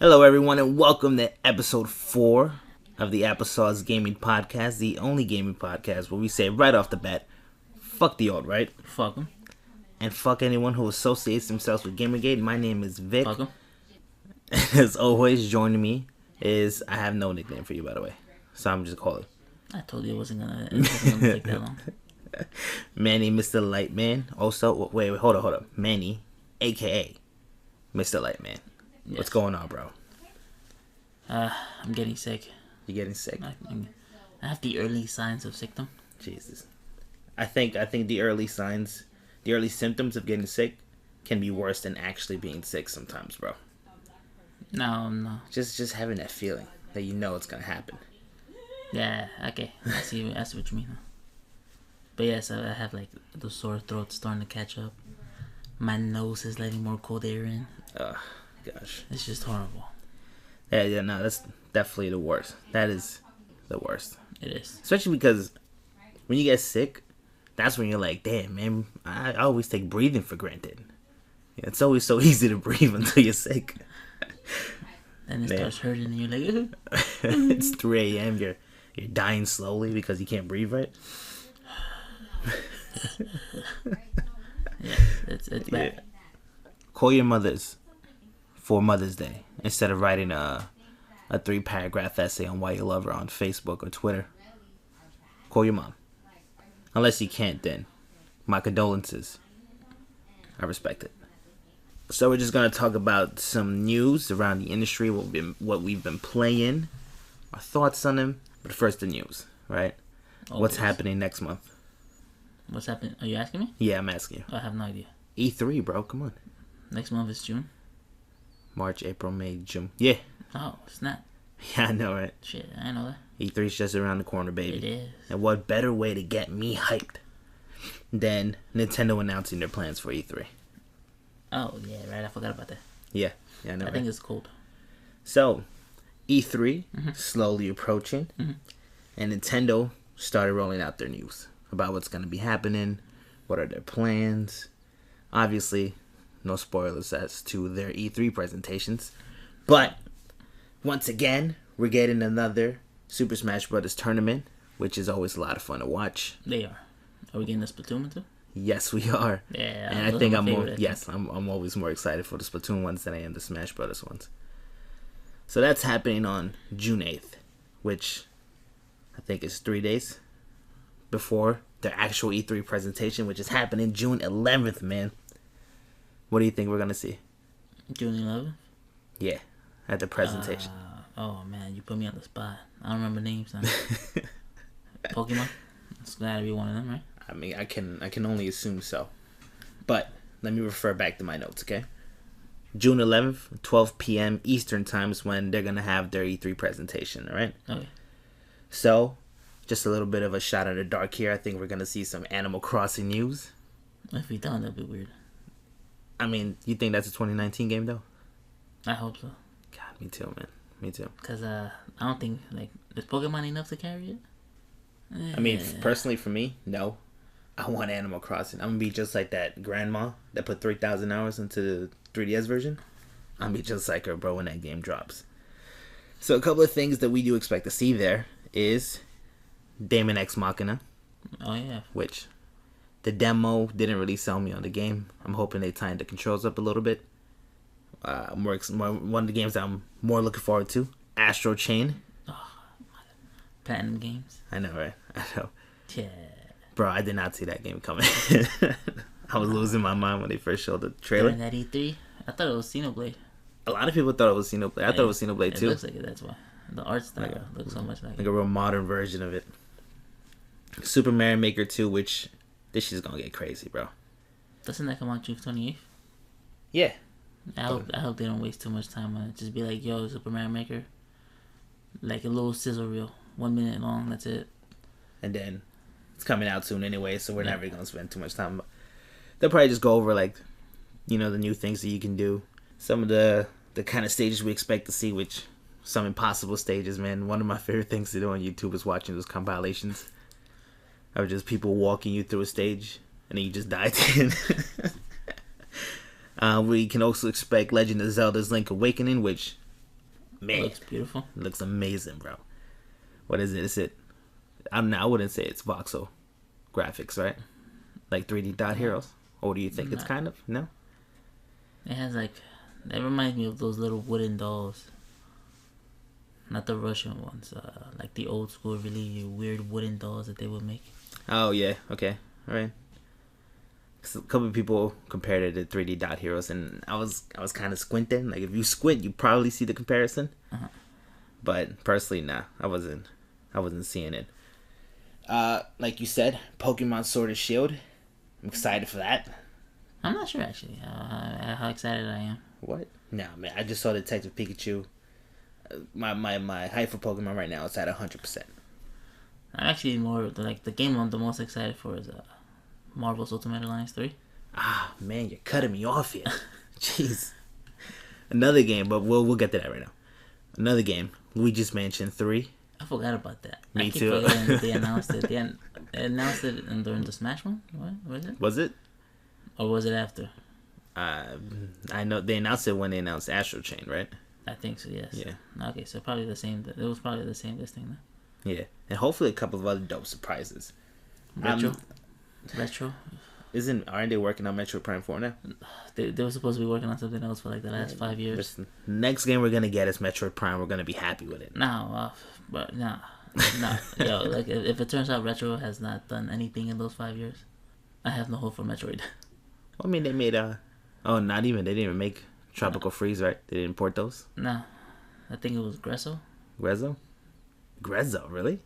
Hello, everyone, and welcome to episode 4 of the Applesauce Gaming Podcast, the only gaming podcast where we say right off the bat, fuck the old, right? Fuck them. And fuck anyone who associates themselves with Gamergate. My name is Vic. Fuck them. As always, joining me is, I have no nickname for you, by the way, so I'm just calling. I told you it wasn't gonna take that long. Manny, Mr. Lightman. Also, wait, hold up. Manny, a.k.a. Mr. Lightman. Yes. What's going on, bro? I'm getting sick. You're getting sick? I have the early signs of sickdom. Jesus. I think the early symptoms of getting sick can be worse than actually being sick sometimes, bro. No. Just having that feeling that you know it's gonna happen. Yeah, okay. I see what you mean. Huh? But yes, I have like the sore throat starting to catch up. My nose is letting more cold air in. Gosh. It's just horrible. Yeah, no, that's definitely the worst. That is the worst. It is. Especially because when you get sick, that's when you're like, damn, man, I always take breathing for granted. Yeah, it's always so easy to breathe until you're sick. Then it starts hurting and you're like, it's 3 a.m. You're dying slowly because you can't breathe right. Yeah, it's bad. Yeah. Call your mothers for Mother's Day instead of writing a 3-paragraph essay on why you love her on Facebook or Twitter. Call your mom. Unless you can't, then my condolences. I respect it. So we're just gonna talk about some news around the industry, what we've been playing, our thoughts on them. But first, the news, right? Always. What's happening next month? What's happening? Are you asking me? Yeah, I'm asking you. I have no idea. E3, bro. Come on. Next month is June. March, April, May, June. Yeah. Oh, snap. Yeah, I know, right? Shit, I know that. E3's just around the corner, baby. It is. And what better way to get me hyped than Nintendo announcing their plans for E3? Oh, yeah, right. I forgot about that. Yeah, I know, I think it's cold. So, E3 slowly approaching, and Nintendo started rolling out their news about what's going to be happening, what are their plans. Obviously, no spoilers as to their E3 presentations. But, once again, we're getting another Super Smash Bros. Tournament, which is always a lot of fun to watch. They are. Are we getting the Splatoon one too? Yes, we are. Yeah, and I think I'm always more excited for the Splatoon ones than I am the Smash Bros. Ones. So that's happening on June 8th, which I think is 3 days before their actual E3 presentation, which is happening June 11th, man. What do you think we're going to see? June 11th? Yeah, at the presentation. Oh, man, you put me on the spot. I don't remember names now. Pokemon? It's got to be one of them, right? I mean, I can only assume so. But let me refer back to my notes, okay? June 11th, 12 p.m. Eastern time is when they're going to have their E3 presentation, all right? Okay. So, just a little bit of a shot in the dark here. I think we're going to see some Animal Crossing news. If we don't, that'd be weird. I mean, you think that's a 2019 game, though? I hope so. God, me too, man. Me too. Because I don't think, is Pokemon enough to carry it? I mean, personally for me, no. I want Animal Crossing. I'm going to be just like that grandma that put 3,000 hours into the 3DS version. I'm going to be just like her, bro, when that game drops. So a couple of things that we do expect to see there is Daemon X Machina. Oh, yeah. Which the demo didn't really sell me on the game. I'm hoping they tighten the controls up a little bit. One of the games that I'm more looking forward to, Astro Chain. Oh, Platinum Games. I know, right? I know. Yeah. Bro, I did not see that game coming. I was losing my mind when they first showed the trailer. During that E3, I thought it was Xenoblade. A lot of people thought it was Xenoblade. I thought it was Xenoblade too. It looks like it, that's why. The art style looks so much like a real modern version of it. Super Mario Maker 2, which this shit's gonna get crazy, bro. Doesn't that come out June 28th? Yeah. I hope they don't waste too much time on it. Just be like, yo, Super Mario Maker. Like a little sizzle reel. 1 minute long, that's it. And then it's coming out soon anyway, so we're not really going to spend too much time. They'll probably just go over, like, you know, the new things that you can do. Some of the kind of stages we expect to see, which some impossible stages, man. One of my favorite things to do on YouTube is watching those compilations of just people walking you through a stage, and then you just die to it. We can also expect Legend of Zelda's Link Awakening, which Man, It looks beautiful. it looks amazing, bro. What is it? Is it? I don't know. I wouldn't say it's voxel graphics, right? Like 3D dot heroes. Or do you think it's kind of? No. It has like, that reminds me of those little wooden dolls. Not the Russian ones. Like the old school, really weird wooden dolls that they would make. Oh yeah. Okay. All right. A couple of people compared it to 3D dot heroes, and I was kind of squinting. Like if you squint, you probably see the comparison. Uh-huh. But personally, nah, I wasn't seeing it. Like you said, Pokemon Sword and Shield. I'm excited for that. I'm not sure actually how excited I am. What? Nah, man. I just saw Detective Pikachu. My hype for Pokemon right now is at 100%. I'm actually more like the game I'm the most excited for is Marvel's Ultimate Alliance 3. Ah, man, you're cutting me off here. Jeez. Another game, but we'll get to that right now. Another game. Luigi's Mansion 3. I forgot about that. Me I keep too. forgetting that they announced it. They announced it during the Smash one. What was it? Was it? Or was it after? I know they announced it when they announced Astro Chain, right? I think so. Yes. Yeah. Okay, so probably the same. It was probably the same this thing. Then. Yeah, and hopefully a couple of other dope surprises. Retro. Aren't they working on Metroid Prime 4 now? They were supposed to be working on something else for like the last 5 years. Listen, next game we're gonna get is Metroid Prime. We're gonna be happy with it. No, but no. Yo, like if it turns out Retro has not done anything in those 5 years, I have no hope for Metroid. I mean, they made not even. They didn't even make Tropical Freeze, right? They didn't port those. No, I think it was Grezzo. Grezzo, really?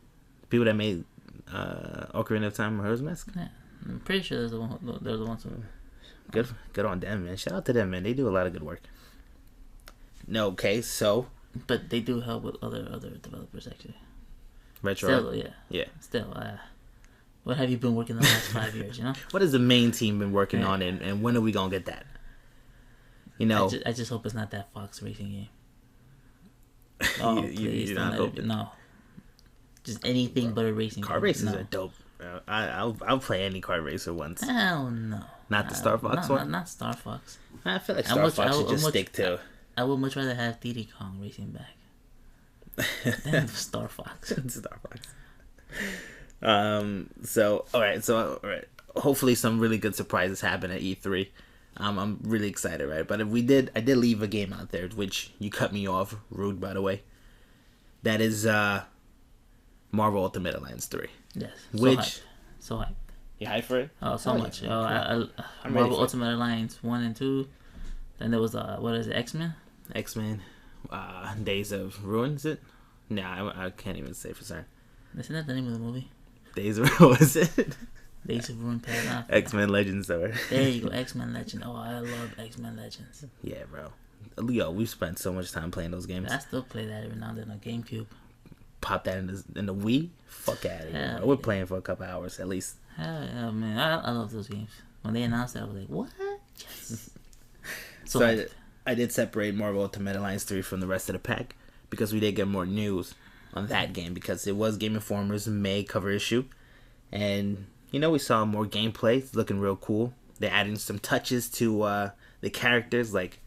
People that made Ocarina of Time or Majora's Mask? Yeah, I'm pretty sure they're the ones who. Good on them, man. Shout out to them, man. They do a lot of good work. No, okay, so But they do help with other developers actually. Retro. Still, Yeah. Still, what have you been working the last 5 years? You know. What has the main team been working on, and when are we gonna get that? You know, I just hope it's not that Fox racing game. Oh, please you're not hoping. No. Just anything but a racing car game. races are dope. I'll play any car racer once. Hell no. Not the Star Fox one. Not Star Fox. I feel like Star Fox should just stick to. I would much rather have Diddy Kong racing back than Star Fox. Star Fox. So all right. Hopefully some really good surprises happen at E3. I'm really excited, right? But I did leave a game out there, which you cut me off, rude by the way. That is Marvel Ultimate Alliance 3. Yes. So hyped. You hyped for it? Oh, so much. I'm Marvel Ultimate Alliance 1 and 2. Then there was what is it? X-Men. X-Men, Days of Ruin, is it? Nah, I can't even say for certain. Isn't that the name of the movie? Days of Ruin, was it? Days of Ruin Paradox. X-Men Legends, though. There you go, X-Men Legends. Oh, I love X-Men Legends. Yeah, bro. Yo, we've spent so much time playing those games. I still play that every now and then on GameCube. Pop that in the Wii? Fuck out of here. We're playing for a couple hours at least. Hell yeah, man. I love those games. When they announced it, I was like, what? Yes. So I did separate Marvel Ultimate Alliance 3 from the rest of the pack because we did get more news on that game because it was Game Informer's May cover issue. And, we saw more gameplay. It's looking real cool. They're adding some touches to the characters, like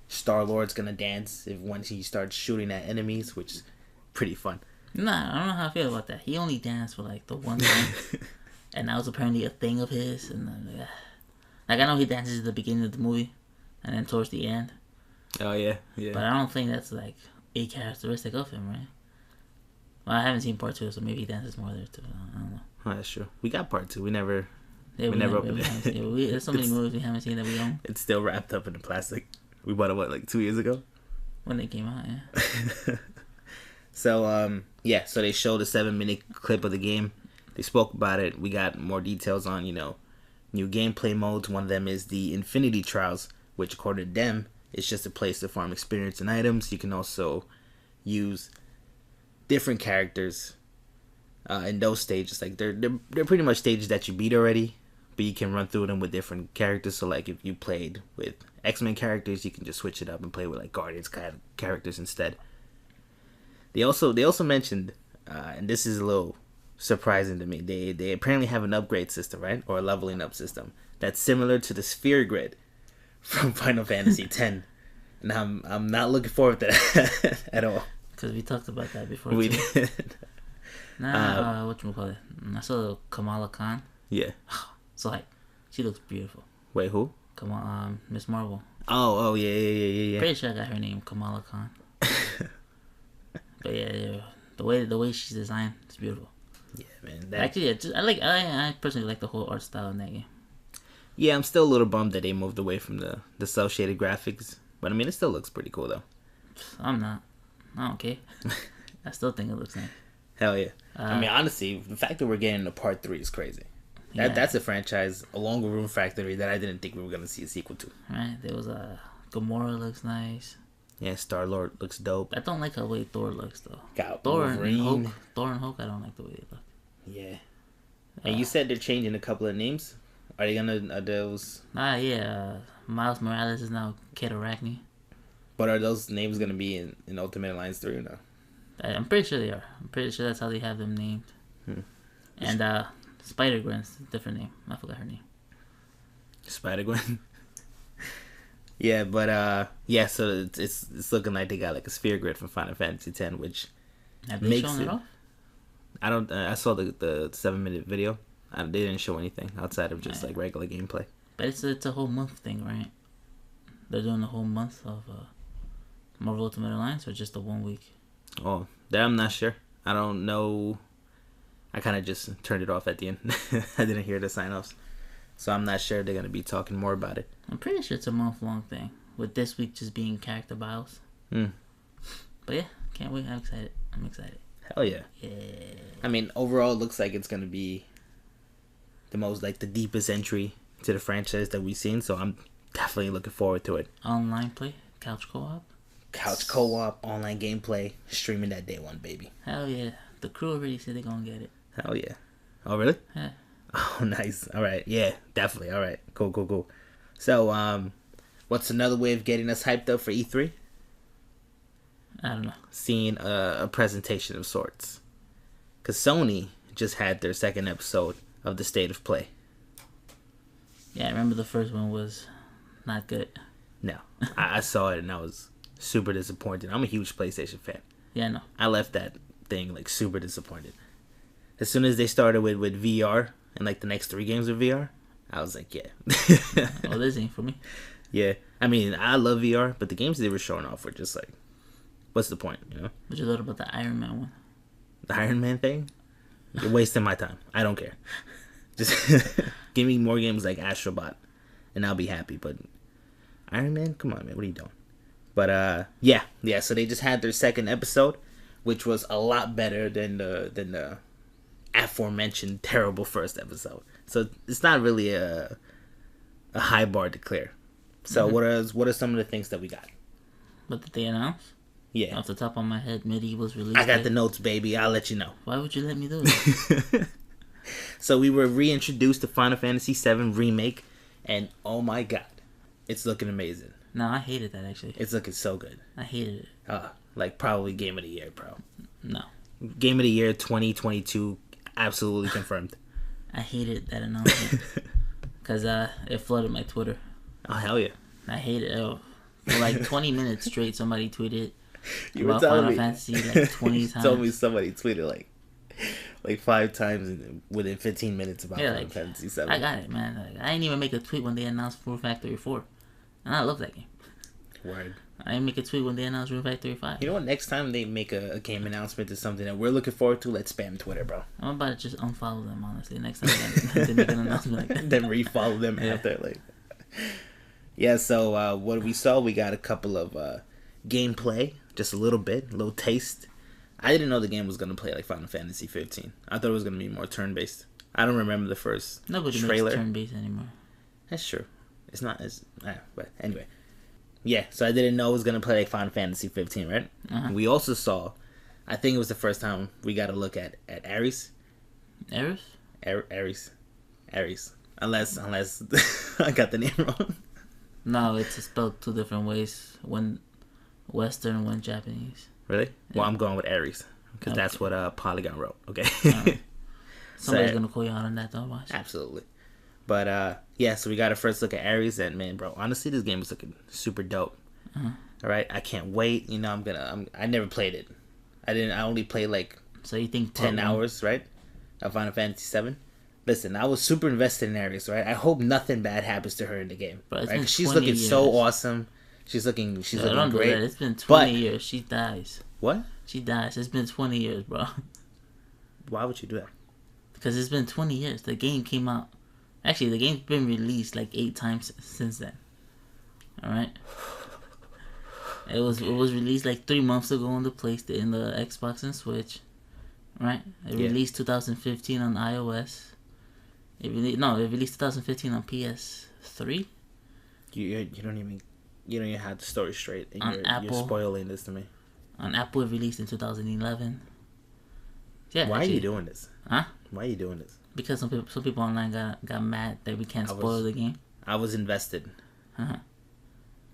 Star-Lord's gonna dance once he starts shooting at enemies, which is pretty fun. Nah, I don't know how I feel about that. He only danced for like the one thing. And that was apparently a thing of his. And like I know he dances at the beginning of the movie and then towards the end. Oh yeah. But I don't think that's like a characteristic of him, right? Well, I haven't seen part 2, so maybe he dances more there too. I don't know. Oh, that's true. We got part 2. We never opened it. There's so many movies we haven't seen that we own. It's still wrapped up in the plastic. We bought it like 2 years ago when they came out. Yeah. So so they showed a 7-minute clip of the game. They spoke about it. We got more details on new gameplay modes. One of them is the Infinity Trials, which according to them is just a place to farm experience and items. You can also use different characters in those stages. Like they're pretty much stages that you beat already, but you can run through them with different characters. So like if you played with X-Men characters, you can just switch it up and play with like Guardians characters instead. They also mentioned, and this is a little surprising to me. They apparently have an upgrade system, right, or a leveling up system that's similar to the Sphere Grid from Final Fantasy X. And I'm not looking forward to that at all. Because we talked about that before. We too. did. Whatchamacallit? I saw Kamala Khan. Yeah. So like, she looks beautiful. Wait, who? Miss Marvel. Oh, yeah. Pretty sure I got her name, Kamala Khan. But yeah, the way she's designed, it's beautiful. Yeah, man. Actually, I personally like the whole art style in that game. Yeah, I'm still a little bummed that they moved away from the cell shaded graphics, but I mean, it still looks pretty cool though. I'm not. I don't care. I still think it looks nice. Hell yeah. I mean, honestly, the fact that we're getting a part 3 is crazy. That's a franchise along with Room Factory that I didn't think we were gonna see a sequel to. Right? There was Gamora looks nice. Yeah, Star-Lord looks dope. I don't like the way Thor looks though. Got Thor Wolverine. and Hulk. Thor and Hulk, I don't like the way they look. Yeah. And you said they're changing a couple of names. Are they gonna are those? Miles Morales is now Kid Arachne. But are those names gonna be in Ultimate Alliance 3 or no? I'm pretty sure they are. I'm pretty sure that's how they have them named. And Spider-Gwen's a different name. I forgot her name. Spider-Gwen. Yeah, but so it's looking like they got like a sphere grid from Final Fantasy X, which have they makes shown it off? I don't. I saw the 7-minute video. They didn't show anything outside of just like regular gameplay. But it's a whole month thing, right? They're doing the whole month of Marvel Ultimate Alliance, or just the 1 week? Oh, that I'm not sure. I don't know. I kind of just turned it off at the end. I didn't hear the sign-offs. So I'm not sure they're going to be talking more about it. I'm pretty sure it's a month-long thing, with this week just being character bios. But yeah, can't wait. I'm excited. Hell yeah. Yeah. I mean, overall, it looks like it's going to be the deepest entry to the franchise that we've seen. So I'm definitely looking forward to it. Online play? Couch co-op? Couch co-op, online gameplay, streaming that day one, baby. Hell yeah. The crew already said they're going to get it. Hell yeah. Oh, really? Yeah. Oh, nice. All right. Yeah, definitely. All right. Cool. So, what's another way of getting us hyped up for E3? I don't know. Seeing a presentation of sorts. Because Sony just had their second episode of the State of Play. Yeah, I remember the first one was not good. No. I saw it and I was super disappointed. I'm a huge PlayStation fan. Yeah, I know. I left that thing like super disappointed. As soon as they started with VR and like the next 3 games with VR, I was like, yeah. Oh, this ain't for me. Yeah. I mean, I love VR, but the games they were showing off were just like, what's the point, you know? What you thought about the Iron Man one? The Iron Man thing? You're wasting my time. I don't care. Just give me more games like Astrobot and I'll be happy. But Iron Man? Come on, man. What are you doing? But yeah. So they just had their second episode, which was a lot better than the aforementioned terrible first episode. So it's not really a high bar to clear. So what are some of the things that we got? What did they announce? Yeah. Off the top of my head, Medieval's release. I got the notes, baby. I'll let you know. Why would you let me do it? So we were reintroduced to Final Fantasy VII Remake, and oh my god, it's looking amazing. No, I hated that actually. It's looking so good. I hated it. Like probably Game of the Year, bro. No. Game of the Year 2022, absolutely confirmed. I hated that announcement because it flooded my Twitter. Oh hell yeah! I hated it. For like 20 minutes straight, somebody tweeted You about Final Fantasy like 20 times. Told me somebody tweeted like 5 times within 15 minutes about Final Fantasy VII. I got it, man. Like, I didn't even make a tweet when they announced Room Factory 4. And I love that game. Word. I didn't make a tweet when they announced Room Factory 5. You know what? Next time they make a game announcement to something that we're looking forward to, let's spam Twitter, bro. I'm about to just unfollow them, honestly. Next time they make an announcement like that. Then refollow them after. Yeah, so what we saw, we got a couple of gameplay. Just a little taste. I didn't know the game was going to play like Final Fantasy 15. I thought it was going to be more turn-based. I don't remember the first Nobody trailer. makes turn-based anymore. That's true. It's not as... but anyway. Yeah, so I didn't know it was going to play like Final Fantasy 15, right? Uh-huh. We also saw... I think it was the first time we got a look at Ares. Ares? Ares. Unless I got the name wrong. No, it's spelled 2 different ways. One Western, one Japanese. Really? Yeah. Well, I'm going with Ares. Because that's what Polygon wrote. Okay. Somebody's going to call you out on that, though. Watch. Absolutely. But, yeah, so we got a first look at Ares. And, man, bro, honestly, this game is looking super dope. Uh-huh. All right, I can't wait. You know, I never played it. I only played like. So you think 10 hours, right? Of Final Fantasy VII. Listen, I was super invested in Ares, right? I hope nothing bad happens to her in the game. But right? She's looking years. so awesome. She's looking don't great. Do that. It's been 20 years. She dies. What? She dies. It's been 20 years, bro. Why would you do that? Because it's been 20 years. The game came out. Actually, the game's been released like 8 times since then. All right. It was released like 3 months ago on the PlayStation, in the Xbox and Switch. Right? It released 2015 on iOS. It released 2015 on PS3. You don't even have the story straight. And you're spoiling this to me. On Apple, it released in 2011. Yeah. Why are you doing this? Huh? Why are you doing this? Because some people online got mad that we can't spoil the game. I was invested. I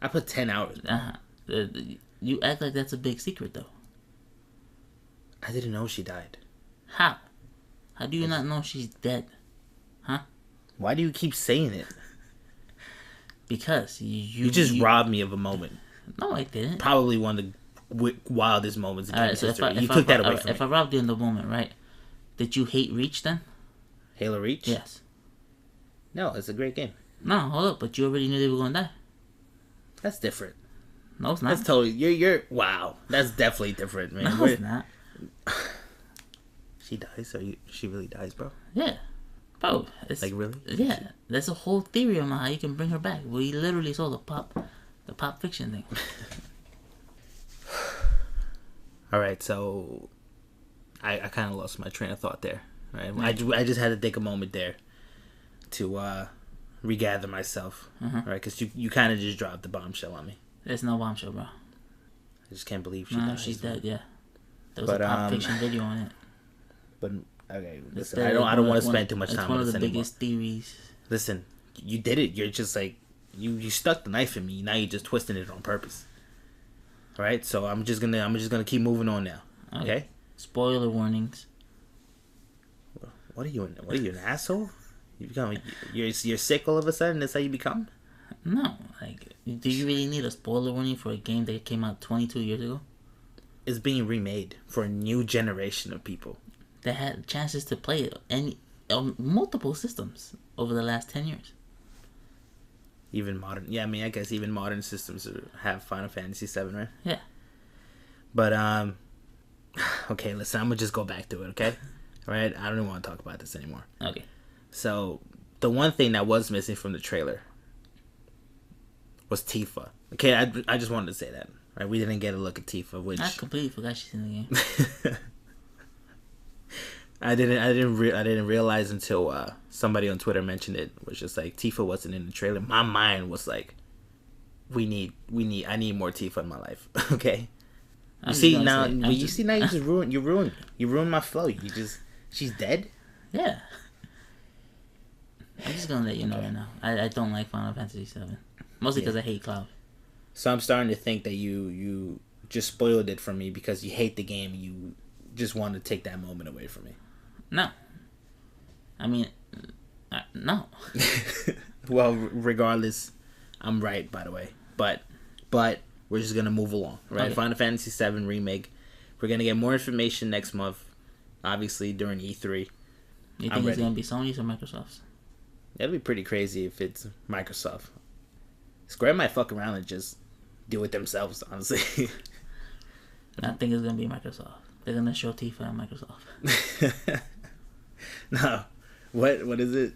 put 10 hours. You act like that's a big secret, though. I didn't know she died. How? How do you not know she's dead? Huh? Why do you keep saying it? Because you just robbed me of a moment. No, I didn't. Probably one of the wildest moments in games history. You took that away from me. If I robbed you in the moment, right? Did you hate Reach then? Halo Reach? Yes. No, it's a great game. No, hold up, but you already knew they were gonna die. That's different. No, it's not. That's totally you're wow. That's definitely different, man. No, it's not. She dies? She really dies, bro? Yeah. Bro, it's like really? Yeah. There's a whole theory on how you can bring her back. We literally saw the pop fiction thing. Alright, so I kinda lost my train of thought there. Right? I just had to take a moment there to regather myself. Right? Because you kinda just dropped the bombshell on me. There's no bombshell, bro. I just can't believe she died. She's dead, yeah. There was a pop fiction video on it. But okay, listen, I don't want to spend too much time on this anymore. It's one of the biggest theories. Listen, you did it. You're just like you stuck the knife in me. Now you're just twisting it on purpose. All right, so I'm just gonna keep moving on now. Okay. Spoiler warnings. What are you? An asshole? You're sick all of a sudden. That's how you become? No, like, do you really need a spoiler warning for a game that came out 22 years ago? It's being remade for a new generation of people that had chances to play it on multiple systems over the last 10 years. Even modern, yeah. I mean, I guess even modern systems have Final Fantasy VII, right? Yeah. But okay. Listen, I'm gonna just go back to it. Okay. All right. I don't even want to talk about this anymore. Okay. So the one thing that was missing from the trailer was Tifa. Okay, I just wanted to say that. Right, we didn't get a look at Tifa, which I completely forgot she's in the game. I didn't realize until somebody on Twitter mentioned it. Was just like Tifa wasn't in the trailer. My mind was like, I need more Tifa in my life. Okay, you see now you just ruined my flow. She's dead. Yeah. I'm just gonna let you know right now. I don't like Final Fantasy VII, mostly because I hate Cloud. So I'm starting to think that you just spoiled it for me because you hate the game. You just want to take that moment away from me. No. I mean, no. Well, regardless, I'm right, by the way. But we're just gonna move along, right? Okay. Final Fantasy VII remake. We're gonna get more information next month, obviously during E3. You think it's gonna be Sony's or Microsoft's? That'd be pretty crazy if it's Microsoft. Square might fuck around and just do it themselves, honestly. I think it's gonna be Microsoft. They're gonna show Tifa at Microsoft. No. What is it?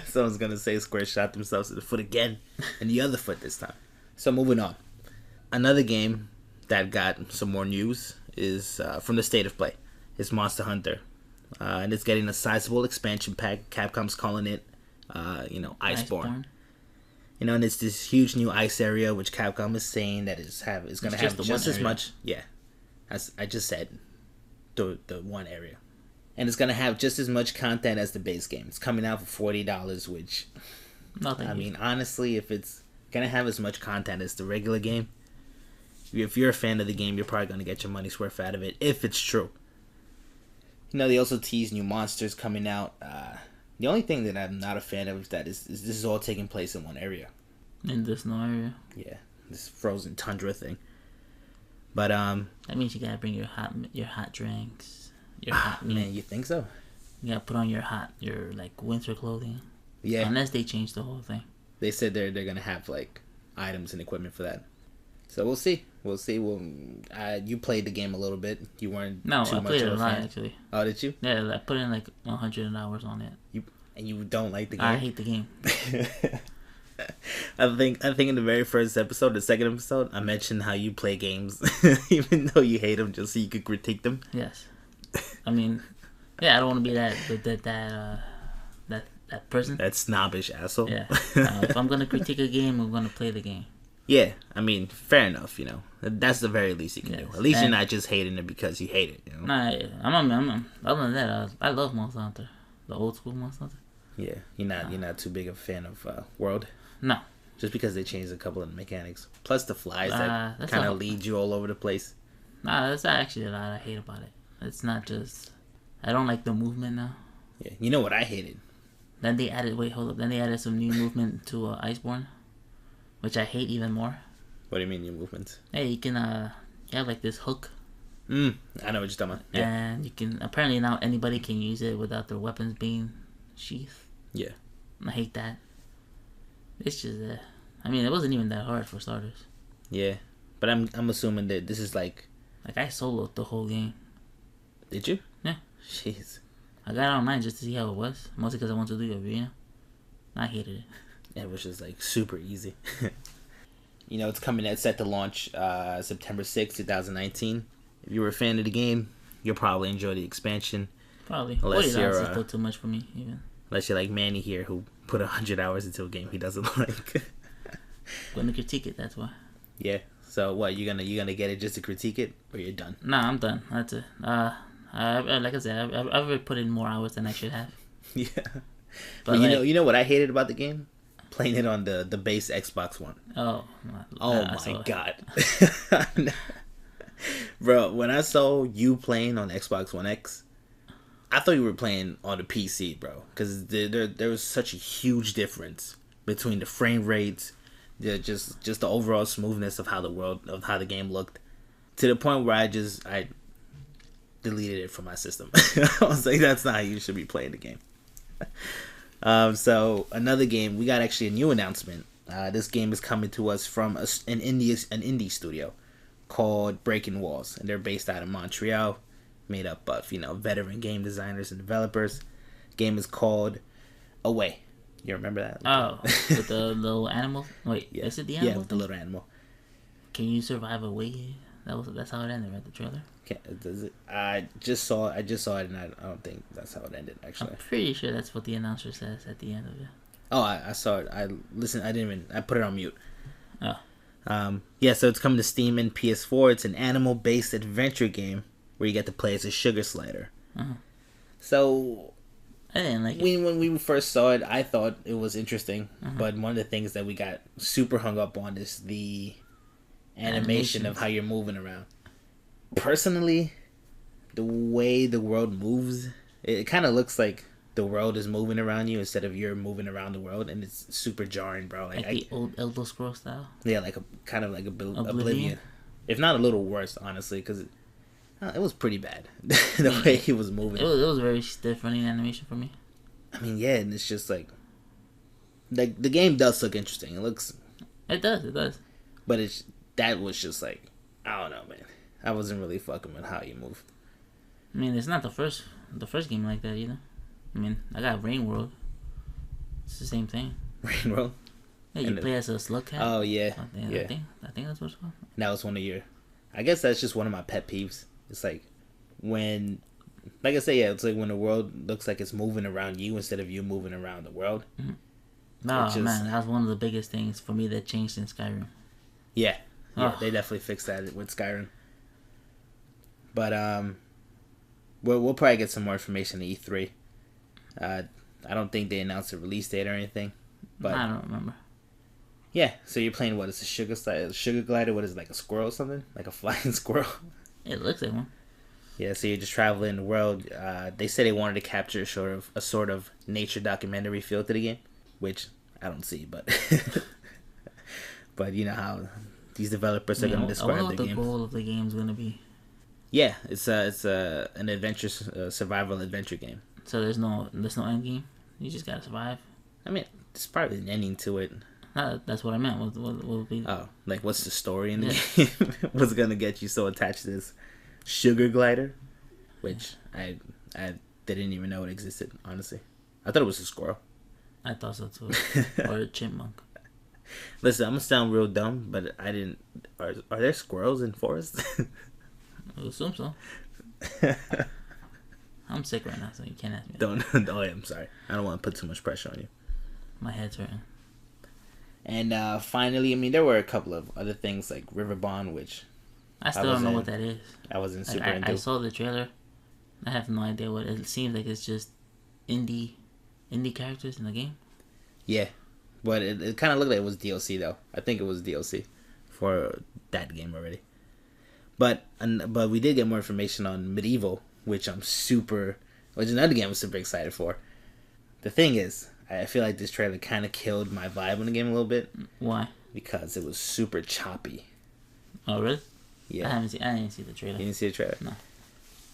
Someone's gonna say Square shot themselves in the foot again. And the other foot this time. So moving on. Another game that got some more news is from the State of Play. It's Monster Hunter. And it's getting a sizable expansion pack. Capcom's calling it Iceborne. And it's this huge new ice area, which Capcom is saying that is going to have just as much. Yeah, as I just said, the one area, and it's going to have just as much content as the base game. It's coming out for $40, which, I mean, honestly, if it's going to have as much content as the regular game, if you're a fan of the game, you're probably going to get your money's worth out of it if it's true. They also tease new monsters coming out. The only thing that I'm not a fan of is that is this is all taking place in one area. In this new area? Yeah. this frozen tundra thing. But that means you gotta bring your hot drinks, your hot meat. Man, you think so? You gotta put on your like winter clothing. Yeah. Unless they change the whole thing. They said they're gonna have like items and equipment for that. So we'll see. You played the game a little bit. You weren't No, too I much played it of a a lot fan. actually. Oh, did you? Yeah, I put in like 100 hours on it. You don't like the game? I hate the game. I think in the very first episode, the second episode, I mentioned how you play games, even though you hate them, just so you could critique them. Yes. I mean, yeah, I don't want to be that person. That snobbish asshole. Yeah. If I'm gonna critique a game, I'm gonna play the game. Yeah, I mean, fair enough. That's the very least you can do. At least you're not just hating it because you hate it. Nah, I'm other than that, I love Monster Hunter, the old school Monster Hunter. Yeah, you're not too big of a fan of World. No. Just because they changed a couple of the mechanics, plus the flies that kind of lead you all over the place. Nah, that's actually a lot I hate about it. It's not just I don't like the movement now. Yeah, you know what I hated? Then they added Then they added some new movement to Iceborne, which I hate even more. What do you mean new movements? Hey, you can you have like this hook. I know what you're talking about. Yeah. And you can apparently now anybody can use it without their weapons being sheathed. Yeah. I hate that. It's just I mean, it wasn't even that hard for starters. Yeah, but I'm assuming that this is like I soloed the whole game. Did you? Yeah. Jeez. I got it online just to see how it was, mostly because I wanted to do a arena. I hated it. It was just like super easy. It's set to launch September 6th, 2019. If you were a fan of the game, you'll probably enjoy the expansion. Probably. Unless $40 you're is still too much for me, even. Unless you're like Manny here, who put 100 hours into a game he doesn't like. Gonna critique it. That's why. Yeah. So what? You gonna get it just to critique it, or you're done? Nah, I'm done. That's it. Like I said, I've already put in more hours than I should have. Yeah. But you know what I hated about the game? Playing it on the base Xbox One. Oh My god. Bro, when I saw you playing on Xbox One X, I thought you were playing on the PC, bro. Because there was such a huge difference between the frame rates, just the overall smoothness of how the game looked, to the point where I deleted it from my system. I was like, that's not how you should be playing the game. So another game, we got actually a new announcement. This game is coming to us from an indie studio called Breaking Walls, and they're based out of Montreal, made up of veteran game designers and developers. Game is called Away. You remember that? Oh, with the little animal. Wait, yeah. Is it the animal? Yeah, with the little animal. Can you survive away? That's how it ended, right? The trailer. Does it? I just saw it, and I don't think that's how it ended. Actually, I'm pretty sure that's what the announcer says at the end of it. Oh, I saw it. I listened. I put it on mute. Oh. Yeah, so it's coming to Steam and PS4. It's an animal-based adventure game where you get to play as a sugar slider. Uh-huh. So I didn't like it. When we first saw it, I thought it was interesting, but one of the things that we got super hung up on is the animation of how you're moving around. Personally, the way the world moves, it kind of looks like the world is moving around you instead of you're moving around the world, and it's super jarring, bro. Like the old Elder Scrolls style. Yeah, like Oblivion. If not a little worse, honestly, because it was pretty bad the way he was moving. It was very stiff running animation for me. I mean, yeah, and it's just like the game does look interesting. It does. But that was just like, I don't know, man. I wasn't really fucking with how you move. I mean, it's not the first game like that either. I mean, I got Rain World. It's the same thing. Rain World? Yeah, you play as a slug cat. Oh, yeah. I think that's what it's called. That was one of your... I guess that's just one of my pet peeves. It's like when... Like I say, yeah, it's like when the world looks like it's moving around you instead of you moving around the world. Mm-hmm. Man, that was one of the biggest things for me that changed in Skyrim. Yeah, they definitely fixed that with Skyrim. But we'll probably get some more information at E3. I don't think they announced a release date or anything. But I don't remember. Yeah, so you're playing what is a sugar glider? What is it, like a squirrel or something? Like a flying squirrel? It looks like one. Yeah, so you're just traveling the world. They said they wanted to capture a sort of nature documentary feel to the game, which I don't see, but but you know how these developers are going to I describe wonder the what the game. goal of the game is going to be. Yeah, it's an adventure, survival adventure game. So there's no end game. You just gotta survive. I mean, there's probably an ending to it. That's what I meant. What would be? Oh, like what's the story in the game? What's gonna get you so attached to this sugar glider? Which I didn't even know it existed. Honestly, I thought it was a squirrel. I thought so too, or a chipmunk. Listen, I'm gonna sound real dumb, but I didn't. Are there squirrels in forests? I would assume so. I'm sick right now, so you can't ask me. Don't. Oh, yeah, I'm sorry. I don't want to put too much pressure on you. My head's hurting. And finally, I mean, there were a couple of other things like Riverbond, which I still don't know what that is. I wasn't super like, into. I saw the trailer. I have no idea what it seems like. It's just indie characters in the game. Yeah, but it kind of looked like it was DLC though. I think it was DLC for that game already. But we did get more information on Medieval, which is another game I'm super excited for. The thing is, I feel like this trailer kind of killed my vibe on the game a little bit. Why? Because it was super choppy. Oh really? Yeah. I didn't see the trailer. You didn't see the trailer? No.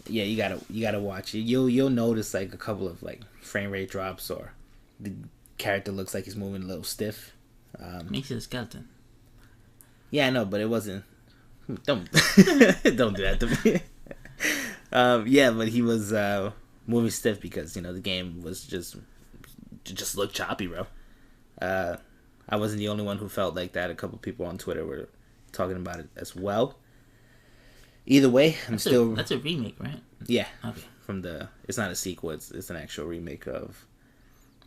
Yeah, you gotta watch it. You'll notice like a couple of like frame rate drops, or the character looks like he's moving a little stiff. Makes it a skeleton. Yeah, I know, but it wasn't. Don't don't do that to me. Yeah, but he was moving stiff because the game was just looked choppy, bro. I wasn't the only one who felt like that. A couple people on Twitter were talking about it as well. Either way, that's a remake, right? Yeah. Okay. It's not a sequel. It's an actual remake of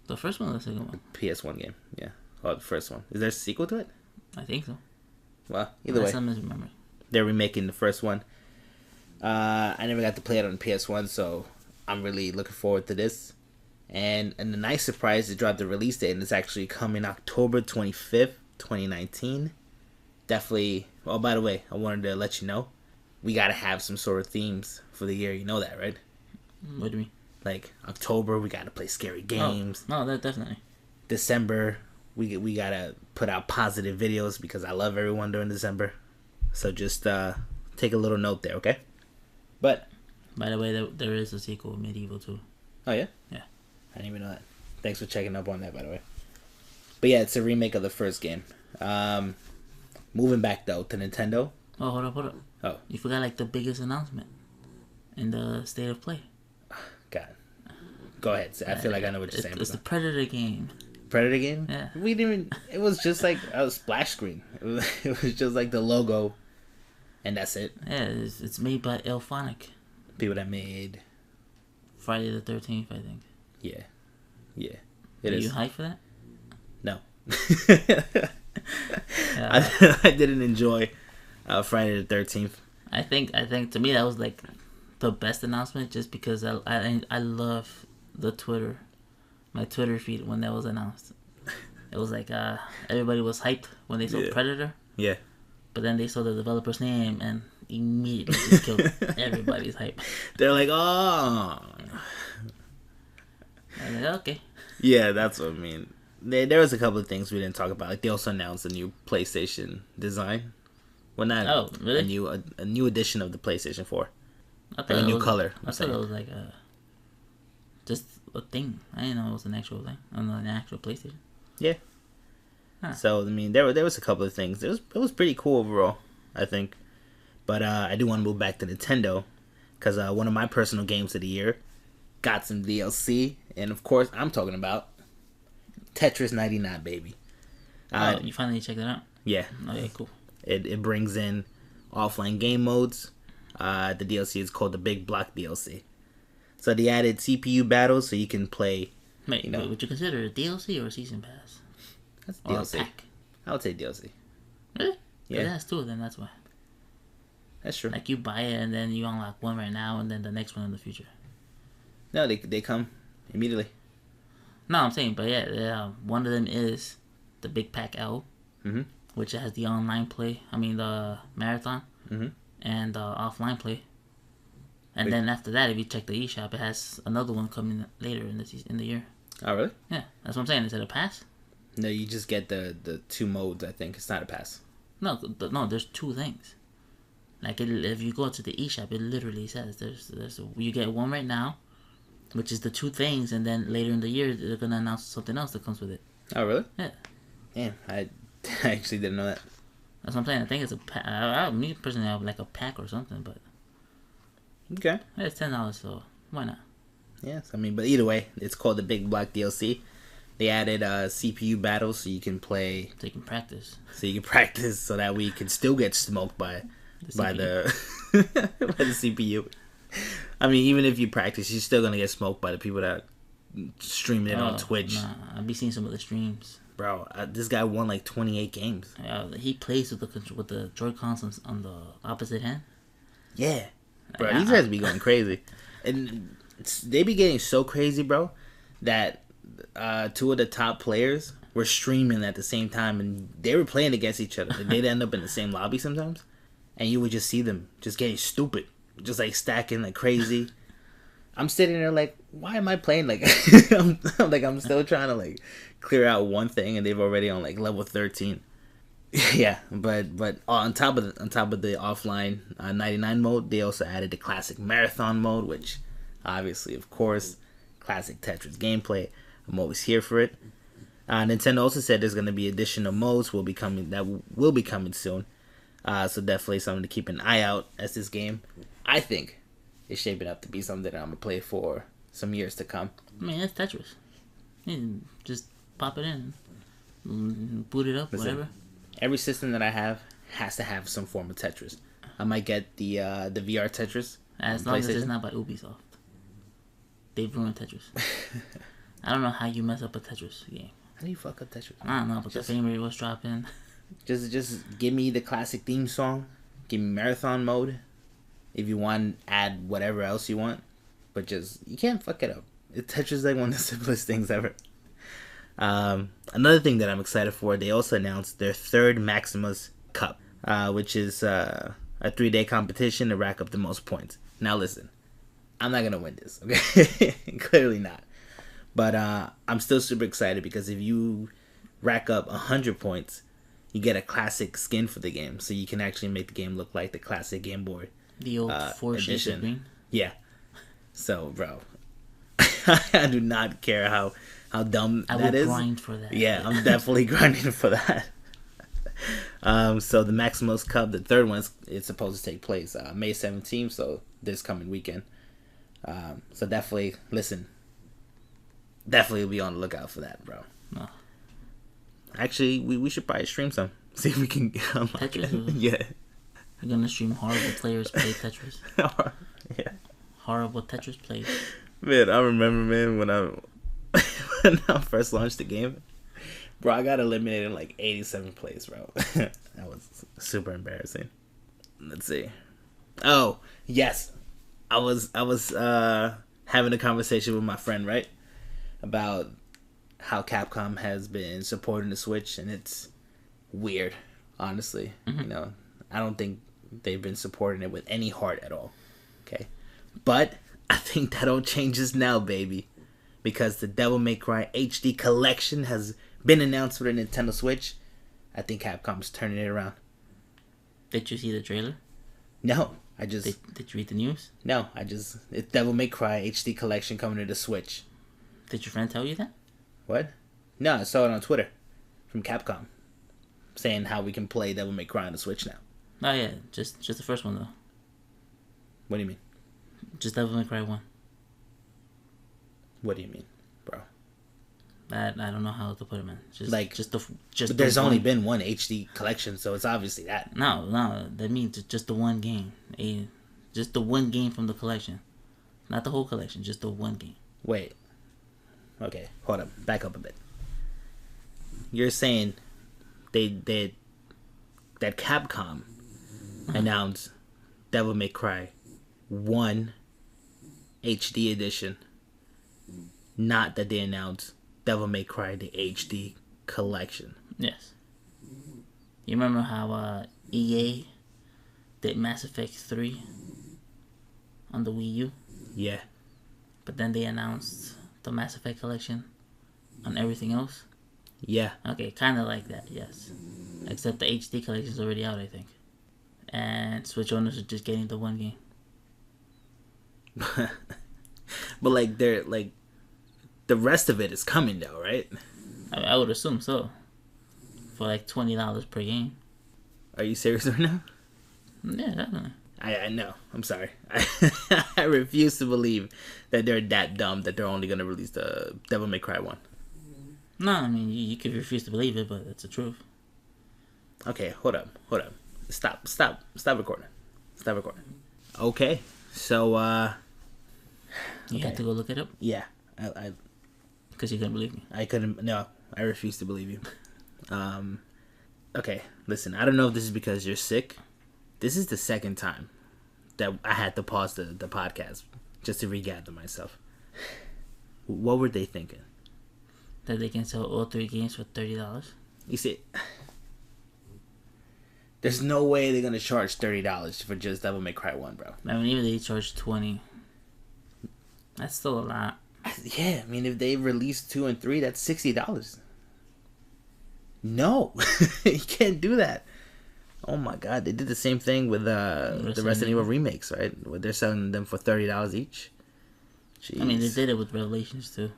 the first one or the second one. PS1 game. Yeah. Oh, the first one. Is there a sequel to it? I think so. Well, either way, I'm misremembering. They're remaking the first one. I never got to play it on PS1, so I'm really looking forward to this. And a nice surprise, it dropped the release date, and it's actually coming October 25th, 2019. Definitely. Oh, by the way, I wanted to let you know, we gotta have some sort of themes for the year. You know that, right? What do you mean? Like October, we gotta play scary games. Oh, no, that definitely. December, we gotta put out positive videos because I love everyone during December. So just take a little note there, okay? But by the way, there is a sequel, Medieval 2. Oh yeah? Yeah. I didn't even know that. Thanks for checking up on that, by the way. But yeah, it's a remake of the first game. Moving back though to Nintendo. Oh, hold up. Oh. You forgot like the biggest announcement in the state of play. God. Go ahead. I feel like I know what you're saying. It's the Predator game. Predator game? Yeah. We didn't even, it was just like a splash screen. It was just like the logo, and that's it. Yeah, it's made by Elphonic. People that made Friday the 13th, I think. Yeah. Are you hyped for that? No. I didn't enjoy Friday the 13th. I think to me that was like the best announcement, just because I love my Twitter feed when that was announced. It was like everybody was hyped when they saw Predator. Yeah. But then they saw the developer's name and immediately just killed everybody's hype. They're like, oh. I was like, okay. Yeah, that's what I mean. There was a couple of things we didn't talk about. Like they also announced a new PlayStation design. Well, not really? a new edition of the PlayStation 4. I thought like a new color. I thought it was like just a thing. I didn't know it was an actual thing on an actual PlayStation. Yeah. Huh. So I mean, there was a couple of things. It was pretty cool overall, I think. But I do want to move back to Nintendo because one of my personal games of the year got some DLC, and of course, I'm talking about Tetris 99, baby. You finally checked that out? Yeah. Okay, cool. It brings in offline game modes. The DLC is called the Big Block DLC. So they added CPU battles, so you can play. Wait, would you consider it a DLC or a season pass? That's or DLC. A pack? I would say DLC. Really? Yeah. It has two, then that's why. That's true. Like you buy it and then you unlock one right now and then the next one in the future. No, they come immediately. No, I'm saying, but yeah, one of them is the Big Pack L, which has the online play. I mean the marathon, and offline play. And then after that, if you check the eShop, it has another one coming later in the year. Oh really? Yeah, that's what I'm saying. Is it a pass? No, you just get the two modes. I think it's not a pass. No, there's two things. Like, if you go to the eShop, it literally says you get one right now, which is the two things, and then later in the year, they're going to announce something else that comes with it. Oh, really? Yeah. Damn, I actually didn't know that. That's what I'm saying. I think it's a pack. Me personally, I would like a pack or something, but... Okay. Yeah, it's $10, so why not? Yes, I mean, but either way, it's called the Big Black DLC. They added CPU battles so you can play... So you can practice. So that we can still get smoked by the by the CPU. I mean, even if you practice, you're still gonna get smoked by the people that stream it on Twitch. Nah, I've been seeing some of the streams. Bro, this guy won like 28 games. He plays with the Joy-Cons on the opposite hand. Yeah. Bro, these guys be going crazy. And they be getting so crazy, bro, that two of the top players were streaming at the same time, and they were playing against each other. Like, they'd end up in the same lobby sometimes, and you would just see them just getting stupid, just like stacking like crazy. I'm sitting there like, why am I playing like I'm still trying to like clear out one thing, and they've already on like level 13. Yeah, but on top of the offline 99 mode, they also added the classic marathon mode, which obviously, of course, classic Tetris gameplay. I'm always here for it. Nintendo also said there's going to be additional modes will be coming soon. So definitely something to keep an eye out as this game, I think, is shaping up to be something that I'm going to play for some years to come. I mean, it's Tetris. You just pop it in, boot it up, whatever. Every system that I have has to have some form of Tetris. I might get the VR Tetris. As long as it's not by Ubisoft. They've ruined Tetris. I don't know how you mess up a Tetris game. How do you fuck up Tetris? I don't know, but the frame rate was dropping. Just give me the classic theme song. Give me marathon mode. If you want, add whatever else you want. But you can't fuck it up. Tetris is like one of the simplest things ever. Another thing that I'm excited for, they also announced their third Maximus Cup, which is a 3-day competition to rack up the most points. Now listen, I'm not gonna win this, okay? Clearly not. But I'm still super excited because if you rack up 100 points, you get a classic skin for the game, so you can actually make the game look like the classic Game Boy. The old 4 shades of green. Yeah. So, bro, I do not care how dumb that is. I will grind for that. Yeah, I'm definitely grinding for that. So the Maximus Cup, the third one, it's supposed to take place May 17th, so this coming weekend. So definitely be on the lookout for that, bro. No. Actually, we should probably stream some. See if we can unlock it. Yeah. We're gonna stream horrible players play Tetris. Yeah. Horrible Tetris plays. Man, I remember, man, when I first launched the game, bro, I got eliminated in like 87 plays, bro. That was super embarrassing. Let's see. Oh, yes. I was having a conversation with my friend, right? About how Capcom has been supporting the Switch, and it's weird, honestly. Mm-hmm. You know, I don't think they've been supporting it with any heart at all. Okay? But I think that all changes now, baby. Because the Devil May Cry HD collection has been announced for the Nintendo Switch. I think Capcom's turning it around. Did you see the trailer? No, I just... Did you read the news? No, it's Devil May Cry HD collection coming to the Switch. Did your friend tell you that? What? No, I saw it on Twitter from Capcom saying how we can play Devil May Cry on the Switch now. Oh yeah, just the first one though. What do you mean? Just Devil May Cry 1. What do you mean, bro? I don't know how to put it, man. But there's only been one HD collection, so it's obviously that. No, that means just the one game. Just the one game from the collection. Not the whole collection, just the one game. Wait. Okay, hold up. Back up a bit. You're saying that Capcom announced Devil May Cry 1 HD edition, not that they announced Devil May Cry the HD collection. Yes. You remember how EA did Mass Effect 3 on the Wii U? Yeah. But then they announced the Mass Effect collection on everything else? Yeah. Okay, kind of like that, yes. Except the HD collection is already out, I think. And Switch owners are just getting the one game. But like they're like the rest of it is coming though, right? I would assume so. For like $20 per game. Are you serious right now? Yeah, definitely. I know. I'm sorry. I refuse to believe that they're that dumb that they're only gonna release the Devil May Cry one. No, I mean you could refuse to believe it, but it's the truth. Okay, hold up. Stop recording. Stop recording. Okay, so You had to go look it up yeah, I because you couldn't believe me. I couldn't. No, I refuse to believe you. Okay, listen. I don't know if this is because you're sick. This is the second time that I had to pause the podcast just to regather myself. What were they thinking? That they can sell all 3 games for $30. You see, there's no way they're gonna charge $30 for just Devil May Cry 1, bro. I mean, even they charge $20. That's still a lot. Yeah, I mean, if they release 2 and 3, that's $60. No, you can't do that. Oh my god, they did the same thing with the Resident Evil remakes, right? Where they're selling them for $30 each. Jeez. I mean, they did it with Revelations too.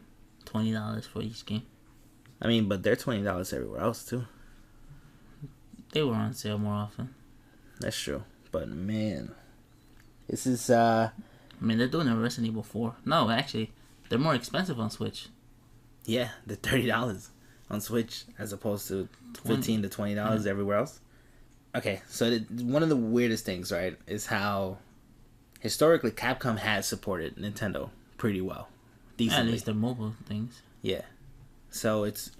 $20 for each game. I mean, but they're $20 everywhere else too. They were on sale more often. That's true. But man, this is I mean, they're doing it with Resident Evil 4. No, actually, they're more expensive on Switch. yeah, they're $30 on Switch as opposed to $15 to $20 everywhere else. Okay, so one of the weirdest things, right, is how historically Capcom has supported Nintendo pretty well, decently. At least their mobile things. Yeah, so it's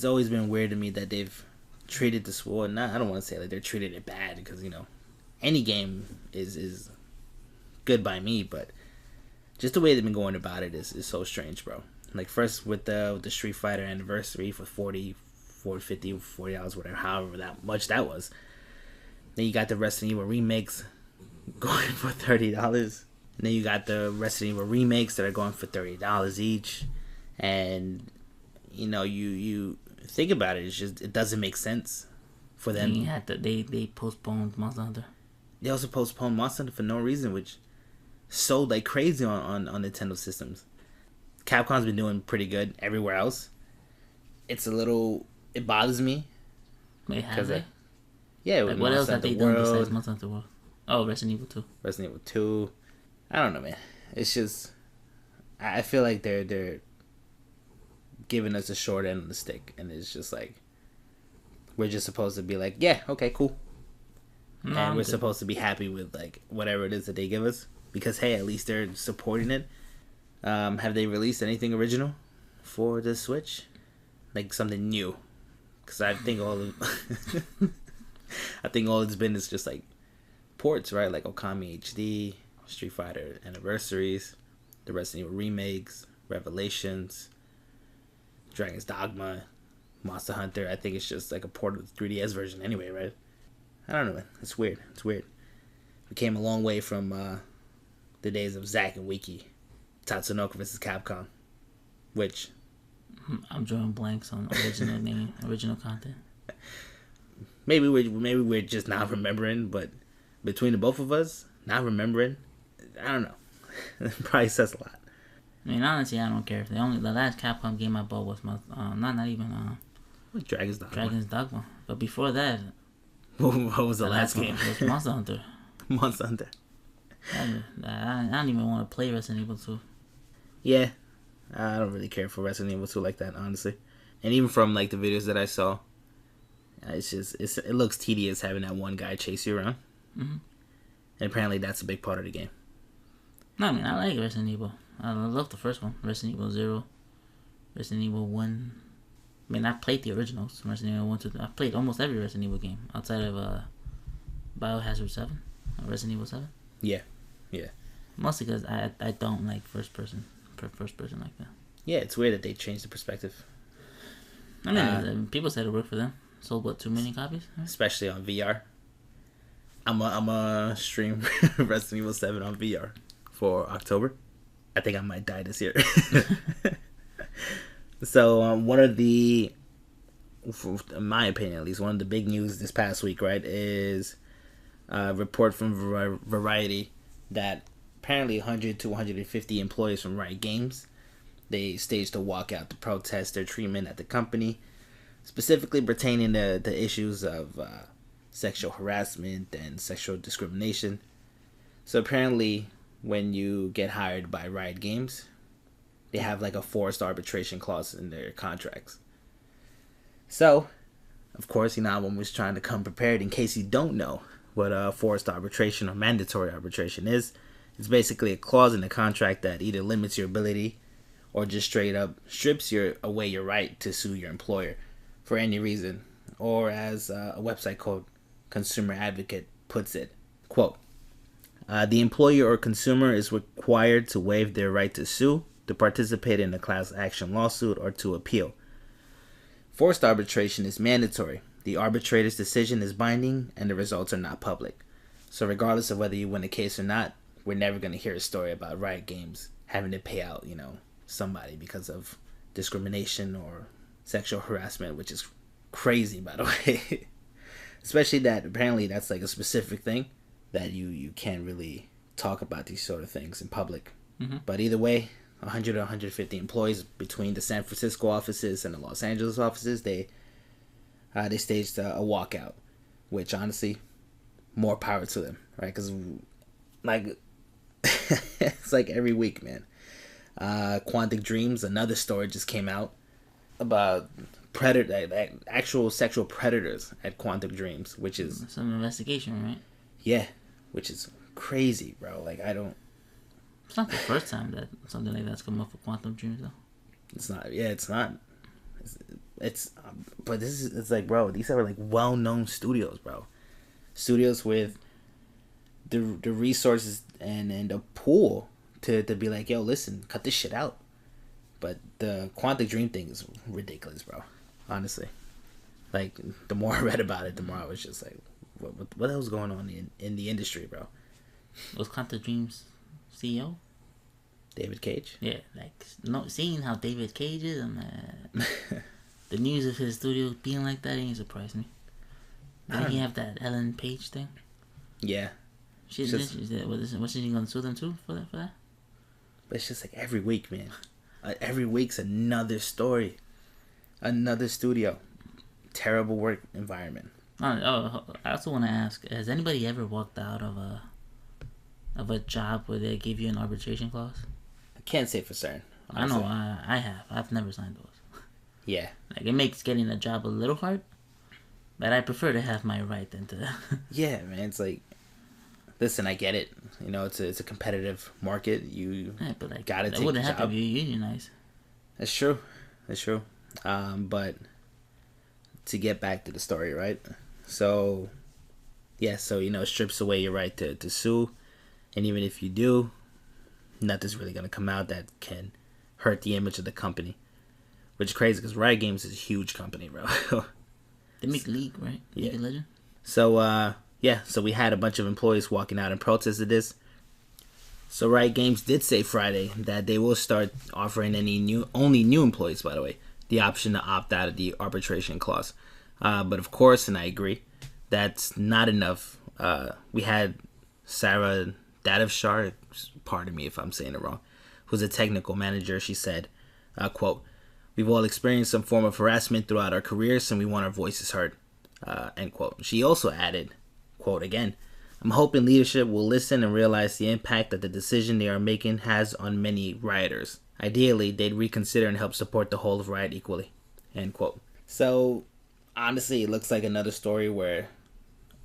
always been weird to me that they've treated this war. Nah, I don't want to say like they're treated it bad because any game is good by me, but just the way they've been going about it is so strange, bro. Like first with the Street Fighter anniversary for $40, whatever, however that much that was. Then you got the Resident Evil remakes going for $30. And then you got the Resident Evil remakes that are going for $30 each. And you think about it, it doesn't make sense for them. They postponed Monster Hunter. They also postponed Monster Hunter for no reason, which sold like crazy on Nintendo systems. Capcom's been doing pretty good everywhere else. It bothers me. Wait, have they? Yeah. Like, what else have they done besides Monster Hunter World? Oh, Resident Evil 2. Resident Evil 2. I don't know, man. It's just, I feel like they're giving us a short end of the stick, and it's just like we're just supposed to be like, yeah, okay, cool, and we're supposed to be happy with like whatever it is that they give us because hey, at least they're supporting it. Have they released anything original for the Switch, like something new? Because I think all it's been is just like ports, right? Like Okami HD, Street Fighter Anniversaries, the Resident Evil remakes, Revelations, Dragon's Dogma, Monster Hunter. I think it's just like a port of the 3DS version anyway, right? I don't know, man. It's weird. We came a long way from the days of Zack and Wiki, Tatsunoko vs. Capcom, which... I'm drawing blanks on original content. Maybe we're just not remembering, but between the both of us, not remembering, I don't know. It probably says a lot. I mean, honestly, I don't care. The last Capcom game I bought was not even Dragon's Dogma. Dragon's Dogma. But before that, what was the last game? It was Monster Hunter. Monster Hunter. I don't even want to play Resident Evil 2. Yeah, I don't really care for Resident Evil 2 like that, honestly. And even from like the videos that I saw, it looks tedious having that one guy chase you around. Mm-hmm. And apparently that's a big part of the game. No, I mean, I like Resident Evil. I love the first one. Resident Evil 0. Resident Evil 1. I mean, I played the originals. Resident Evil 1, 2, 3. I played almost every Resident Evil game outside of Biohazard 7. Resident Evil 7. Yeah. Mostly because I don't like first person like that. Yeah, it's weird that they changed the perspective. I mean, people said it worked for them. Sold, what, 2 million copies? Especially on VR. I'm a stream Resident Evil 7 on VR for October. I think I might die this year. So one of the, in my opinion at least, one of the big news this past week, right, is a report from Variety that apparently 100 to 150 employees from Riot Games, they staged a walkout to protest their treatment at the company, specifically pertaining to the issues of sexual harassment and sexual discrimination. So apparently, when you get hired by Riot Games, they have like a forced arbitration clause in their contracts. So, of course, I'm always trying to come prepared in case you don't know what forced arbitration or mandatory arbitration is. It's basically a clause in the contract that either limits your ability or just straight up strips away your right to sue your employer for any reason, or as a website called Consumer Advocate puts it, quote, the employer or consumer is required to waive their right to sue, to participate in a class action lawsuit, or to appeal. Forced arbitration is mandatory. The arbitrator's decision is binding, and the results are not public. So regardless of whether you win a case or not, we're never going to hear a story about Riot Games having to pay out, somebody because of discrimination or sexual harassment, which is crazy, by the way. Especially that apparently that's like a specific thing that you can't really talk about these sort of things in public. Mm-hmm. But either way, 100 or 150 employees between the San Francisco offices and the Los Angeles offices, they staged a walkout, which honestly, more power to them, right? Because like it's like every week, man. Quantic Dreams, another story just came out about actual sexual predators at Quantic Dreams, which is some investigation, right? Yeah, which is crazy, bro. Like It's not the first time that something like that's come up with Quantum Dreams, though. It's not. Yeah, it's not. But it's like, bro, these are like well-known studios, bro. Studios with the resources and the pool to be like, yo, listen, cut this shit out. But the Quantic Dream thing is ridiculous, bro. Honestly, like the more I read about it, the more I was just like, what the hell's going on in the industry, bro? Was Quantic Dreams CEO David Cage? Yeah, seeing how David Cage is, the news of his studio being like that ain't surprised me. Didn't he have that Ellen Page thing? Yeah. Wasn't she gonna sue them too for that? But it's just like every week, man. Every week's another story, another studio, terrible work environment. I also want to ask: has anybody ever walked out of a job where they give you an arbitration clause? I can't say for certain. Honestly. I know. I have. I've never signed those. Yeah. Like it makes getting a job a little hard, but I prefer to have my right than to. Yeah, man. It's like, listen, I get it. It's a competitive market. But like, gotta take that wouldn't the happen job. if you unionize. That's true. But to get back to the story, right? So, yeah. So it strips away your right to sue, and even if you do, nothing's really gonna come out that can hurt the image of the company, which is crazy because Riot Games is a huge company, bro. They make League, right? Yeah. League of Legends. So, so we had a bunch of employees walking out in protest of this. So Riot Games did say Friday that they will start offering only new employees, by the way, the option to opt out of the arbitration clause. But of course, and I agree, that's not enough. We had Sarah Dadavshar, pardon me if I'm saying it wrong, who's a technical manager. She said, quote, "We've all experienced some form of harassment throughout our careers and we want our voices heard," end quote. She also added, quote again, "I'm hoping leadership will listen and realize the impact that the decision they are making has on many rioters. Ideally, they'd reconsider and help support the whole of Riot equally," end quote. So, honestly, it looks like another story where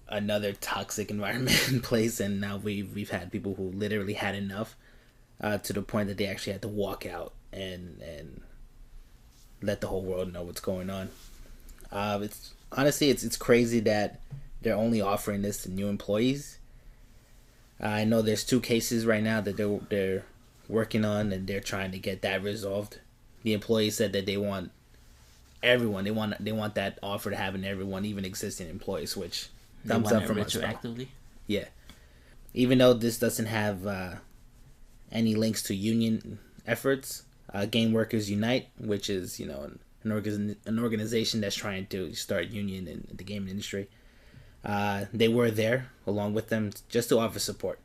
another toxic environment in place, and now we've had people who literally had enough to the point that they actually had to walk out and let the whole world know what's going on. It's crazy that they're only offering this to new employees. I know there's 2 cases right now that they're working on, and they're trying to get that resolved. The employees said that they want everyone. They want that offer to happen to everyone, even existing employees. Which thumbs up from us. Retroactively. Yeah. Even though this doesn't have any links to union efforts, Game Workers Unite, which is, you know, an organization that's trying to start union in the gaming industry. They were there along with them just to offer support,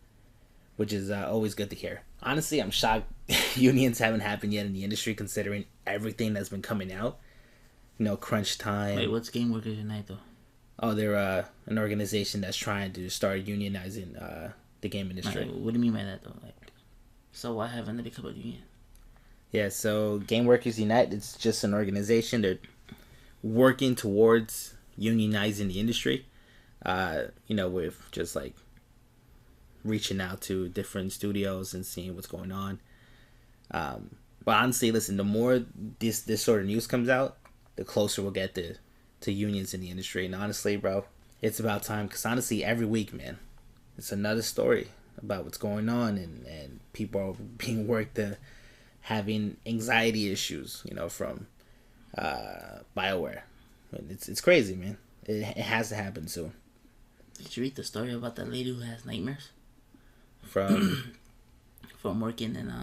which is always good to hear. Honestly, I'm shocked unions haven't happened yet in the industry, considering everything that's been coming out. You know, crunch time. Wait, what's Game Workers Unite though? Oh, they're an organization that's trying to start unionizing the game industry. What do you mean by that though? Like, so why haven't they become a union? Yeah, so Game Workers Unite, it's just an organization. They're working towards unionizing the industry. You know, with just like reaching out to different studios and seeing what's going on. But honestly, listen, the more this sort of news comes out, the closer we'll get to unions in the industry. And honestly, bro, it's about time, because honestly, every week, man, it's another story about what's going on, and people are being worked to having anxiety issues, you know, from BioWare. It's crazy, man. It has to happen soon. Did you read the story about that lady who has nightmares? From Working in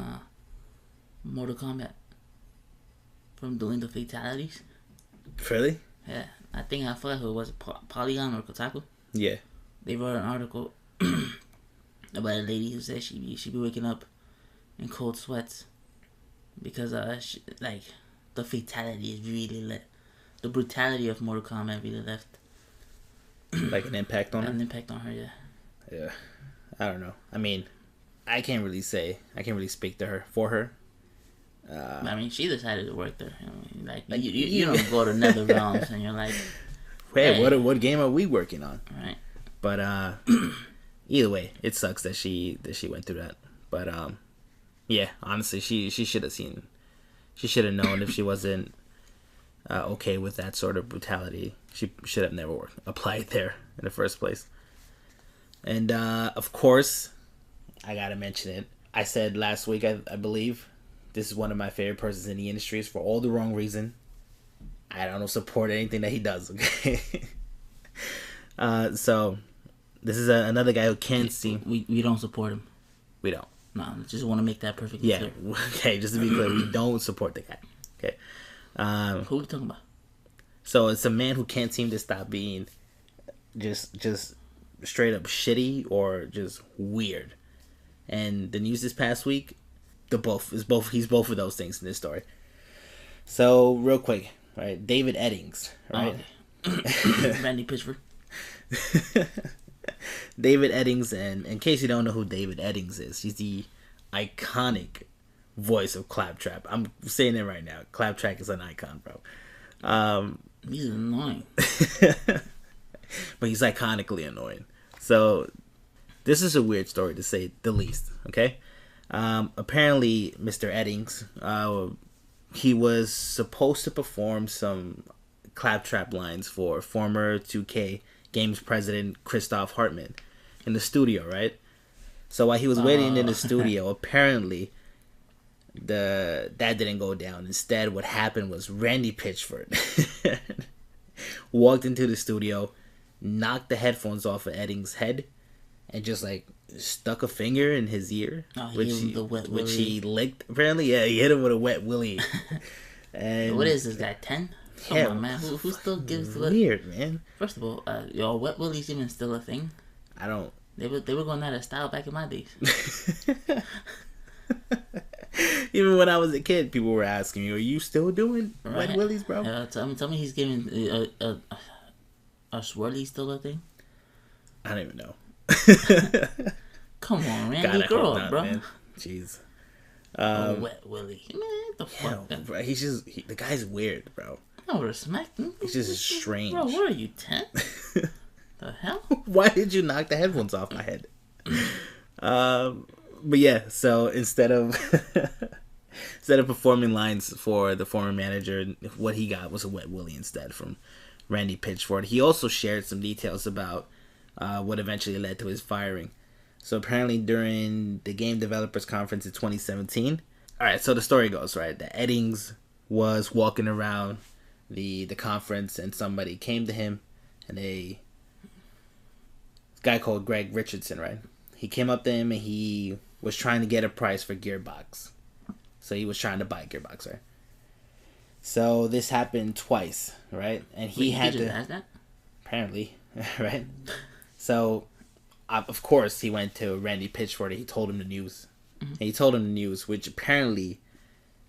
Mortal Kombat. From doing the fatalities. Really? Yeah. I forgot who it was, Polygon or Kotaku? Yeah. They wrote an article about a lady who said she be waking up in cold sweats because the fatality is really the brutality of Mortal Kombat really left like an impact on her. An impact on her, yeah. Yeah, I don't know. I mean, I can't really speak to her for her. I mean, she decided to work there. You don't go to Nether Realms and you're like, hey, what game are we working on? Right. But either way, it sucks that she went through that. But yeah, honestly, she should have seen. She should have known if she wasn't okay with that sort of brutality. She should have never applied there in the first place. And of course, I gotta mention it. I said last week, I believe, this is one of my favorite persons in the industry for all the wrong reason. I don't support anything that he does. Okay. So this is another guy who can't see. We don't support him. We don't. No, just want to make that perfectly clear. Okay, just to be clear, we don't support the guy. Okay. Who are we talking about? So it's a man who can't seem to stop being just straight up shitty or just weird. And the news this past week, he's both of those things in this story. So real quick, right? David Eddings, right? Randy Pitchford. David Eddings, and in case you don't know who David Eddings is, he's the iconic voice of Claptrap. I'm saying it right now. Claptrap is an icon, bro. He's annoying. But he's iconically annoying. So this is a weird story, to say the least, okay? Apparently, Mr. Eddings, he was supposed to perform some Claptrap lines for former 2K Games president Christoph Hartmann in the studio, right? So while he was waiting in the studio, apparently that didn't go down. Instead, what happened was Randy Pitchford walked into the studio, knocked the headphones off of Eddings' head, and just like stuck a finger in his ear, which he licked. Apparently, yeah, he hit him with a wet willy. And what is this guy, 10? Come on, man. Who still gives weird, man? First of all, wet willies even still a thing? I don't. They were going out of style back in my days. Even when I was a kid, people were asking me, "Are you still doing wet willies, bro?" Tell me, he's giving a swirly still a thing? I don't even know. Come on, man. You grow up, bro. Man. Jeez. Wet willy. Man, what the fuck? Bro, the guy's weird, bro. I would have smacked him. He's just strange. Bro, what are you, 10? The hell? Why did you knock the headphones off my head? But yeah, so instead of performing lines for the former manager, what he got was a wet willy instead from Randy Pitchford. He also shared some details about what eventually led to his firing. So apparently during the Game Developers Conference in 2017, alright, so the story goes, right, that Eddings was walking around the conference and somebody came to him, and this guy called Greg Richardson, right? He came up to him and he was trying to get a price for Gearbox. So he was trying to buy Gearbox, right? So this happened twice, right? And he had to... ask that? Apparently, right? So, of course, he went to Randy Pitchford and he told him the news. Mm-hmm. And he told him the news, which apparently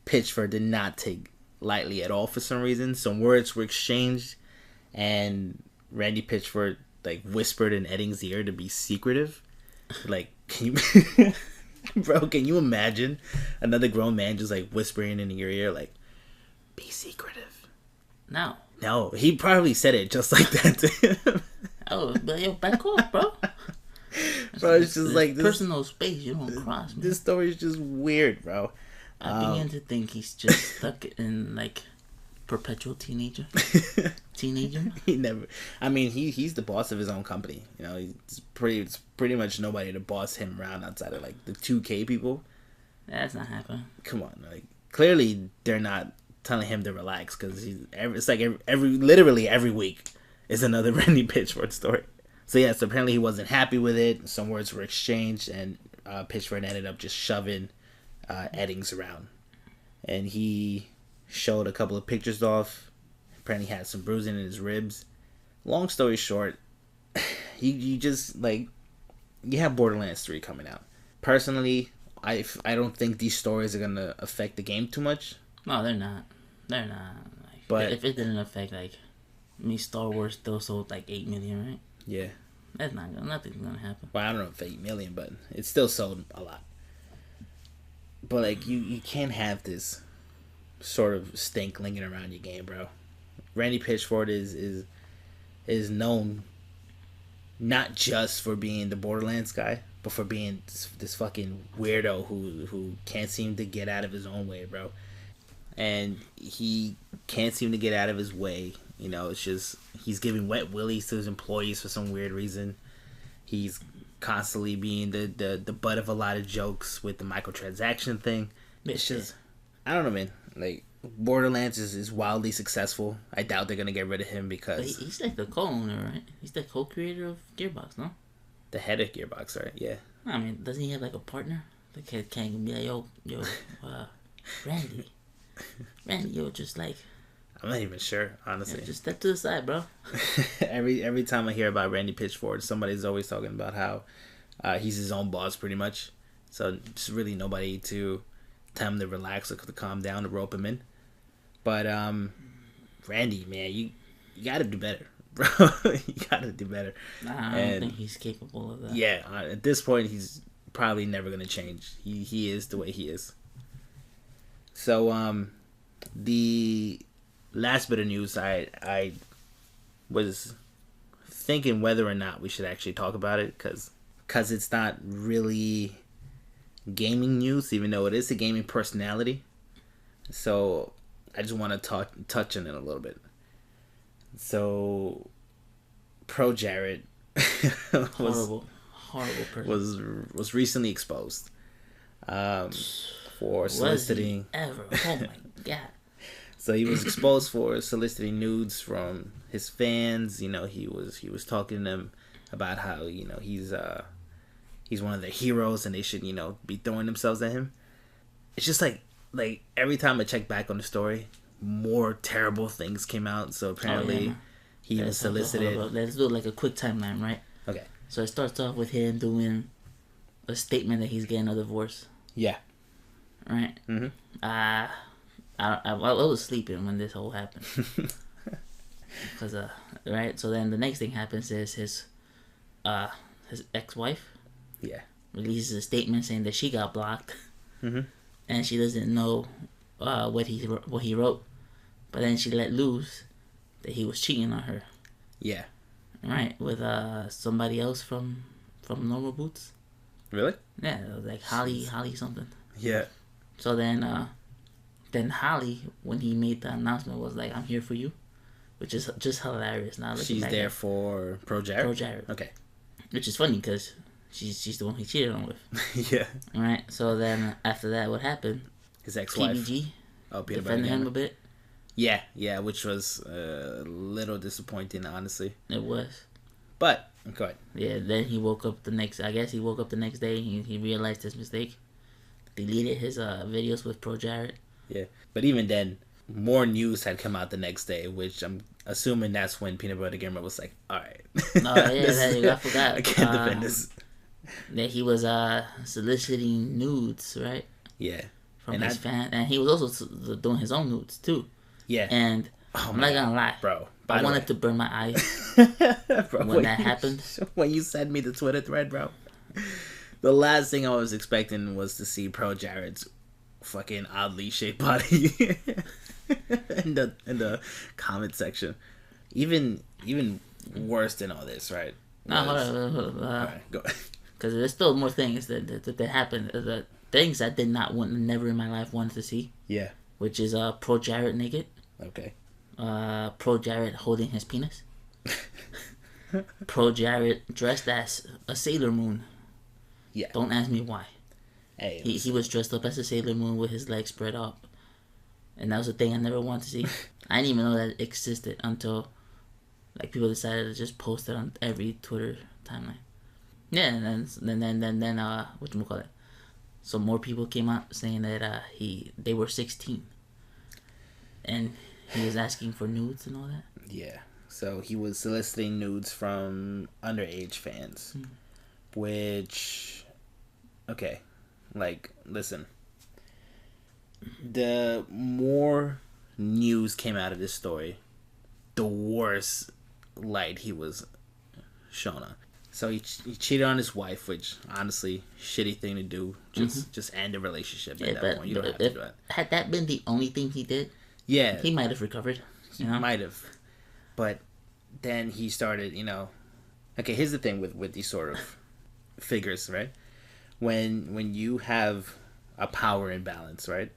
Pitchford did not take lightly at all for some reason. Some words were exchanged, and Randy Pitchford like whispered in Eddings' ear to be secretive. Like, can you, bro? Can you imagine another grown man just like whispering in your ear, like, "Be secretive"? No, he probably said it just like that to him. Oh, but yo, back off, bro. Bro, it's just like this, personal space you don't cross, man. This story is just weird, bro. I begin to think he's just stuck in like perpetual teenager. He never. I mean, he's the boss of his own company. You know, it's pretty much nobody to boss him around outside of like the 2K people. That's not happening. Come on, like clearly they're not telling him to relax because it's like literally every week is another Randy Pitchford story. So yes, apparently he wasn't happy with it. Some words were exchanged, and Pitchford ended up just shoving Eddings around, and he showed a couple of pictures off. Apparently, he had some bruising in his ribs. Long story short, you just like you have Borderlands 3 coming out. Personally, I don't think these stories are gonna affect the game too much. No, they're not. Like, but if it didn't affect Star Wars still sold like 8 million, right? Yeah. That's nothing's gonna happen. Well, I don't know if 8 million, but it still sold a lot. But like you can't have this sort of stink lingering around your game, bro. Randy Pitchford is known not just for being the Borderlands guy, but for being this fucking weirdo who can't seem to get out of his own way, bro. And he can't seem to get out of his way. You know, it's just he's giving wet willies to his employees for some weird reason. He's constantly being the butt of a lot of jokes with the microtransaction thing. It's just, I don't know, man. Like, Borderlands is wildly successful. I doubt they're gonna get rid of him because he's like the co-owner, right? He's the co-creator of Gearbox, no? The head of Gearbox, right? Yeah. I mean, doesn't he have like a partner? The kid can't be like, yo, Randy, yo, just like. I'm not even sure, honestly. Yeah, just step to the side, bro. Every time I hear about Randy Pitchford, somebody's always talking about how he's his own boss, pretty much. So just really nobody to tell him to relax or to calm down to rope him in. But Randy, man, you got to do better, bro. You got to do better. Nah, I don't think he's capable of that. Yeah, at this point, he's probably never gonna change. He is the way he is. So the last bit of news, I was thinking whether or not we should actually talk about it because it's not really gaming news, even though it is a gaming personality. So I just want to touch on it a little bit. So ProJared horrible person. was recently exposed for soliciting. Ever? Oh my god. So he was exposed for soliciting nudes from his fans. You know, he was talking to them about how, you know, he's one of their heroes and they should, you know, be throwing themselves at him. It's just like every time I check back on the story, more terrible things came out. So apparently he was solicited. Let's do like a quick timeline, right? Okay. So it starts off with him doing a statement that he's getting a divorce. Yeah. Right. Mm-hmm. I was sleeping when this whole happened. Cause right. So then the next thing happens is his ex-wife. Yeah. Releases a statement saying that she got blocked. Mm-hmm. And she doesn't know what he wrote, but then she let loose that he was cheating on her. Yeah. Right, with somebody else from Normal Boots. Really? Yeah, it was like Holly something. Yeah. So then Holly, when he made the announcement, was like, "I'm here for you," which is just hilarious. Now she's there for ProJared. ProJared. Okay. Which is funny because she's the one he cheated on with. Yeah. All right. So then after that, what happened? His ex-wife. PBG. Oh, Peter defended him a bit. Yeah, which was a little disappointing, honestly. It was. But go ahead. Yeah. Then he woke up the next. I guess he woke up the next day. He realized his mistake. deleted his videos with ProJared. Yeah, but even then, more news had come out the next day, which I'm assuming that's when Peanut Butter Gamer was like, all right. Oh, yeah, I forgot. I can't defend this. That he was soliciting nudes, right? Yeah. From his fan. And he was also doing his own nudes, too. Yeah. And I'm not going to lie. Bro. I wanted to burn my eyes bro, when that happened. When you sent me the Twitter thread, bro. The last thing I was expecting was to see ProJared's fucking oddly shaped body in the comment section. Even worse than all this, right? No, hold on. Alright, go. Because there's still more things that happened. The things I did not want, never in my life wanted to see. Yeah. Which is ProJared naked. Okay. ProJared holding his penis. ProJared dressed as a Sailor Moon. Yeah. Don't ask me why. Hey, he was dressed up as a Sailor Moon with his legs spread up. And that was a thing I never wanted to see. I didn't even know that existed until like people decided to just post it on every Twitter timeline. Yeah, and then whatchamacallit? So more people came out saying that they were 16. And he was asking for nudes and all that. Yeah. So he was soliciting nudes from underage fans. Which, okay, like, listen. The more news came out of this story, the worse light he was shown on. So he cheated on his wife, which, honestly, shitty thing to do. Just end the relationship at that point. You don't have to do that. Had that been the only thing he did, yeah, he might have recovered. He might have. But then he started, Okay, here's the thing with these sort of figures, right? When you have a power imbalance, right?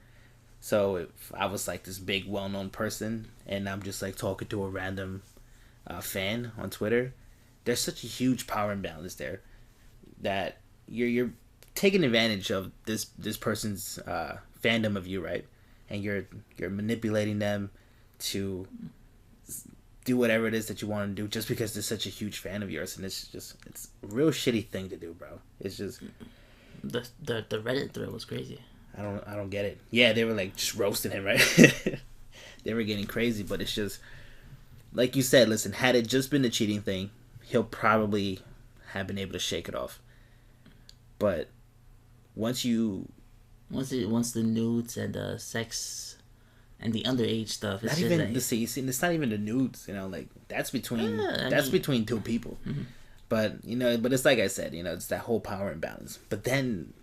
So if I was like this big well-known person and I'm just like talking to a random fan on Twitter, there's such a huge power imbalance there that you're taking advantage of this person's fandom of you, right? And you're manipulating them to do whatever it is that you want to do just because they're such a huge fan of yours, and it's a real shitty thing to do, bro. It's just the Reddit thread was crazy. I don't get it. Yeah, they were like just roasting him, right? They were getting crazy, but it's just like you said. Listen, had it just been the cheating thing, he'll probably have been able to shake it off. But once the nudes and the sex and the underage stuff, it's not even it's not even the nudes, like that's between between two people. Mm-hmm. But but it's like I said, it's that whole power imbalance. But then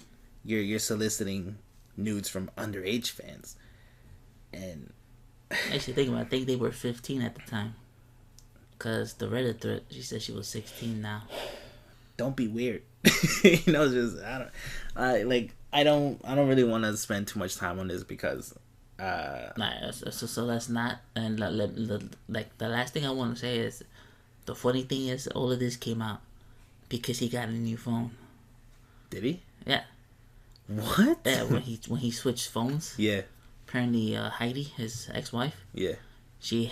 you're soliciting nudes from underage fans, and actually think about it, I think they were 15 at the time. Cause the Reddit thread, she said she was 16 now. Don't be weird. Just I don't really want to spend too much time on this because. So let's not. And like the last thing I want to say is, the funny thing is all of this came out because he got a new phone. Did he? Yeah. What? Yeah, when he switched phones. Yeah. Apparently, Heidi, his ex-wife. Yeah. She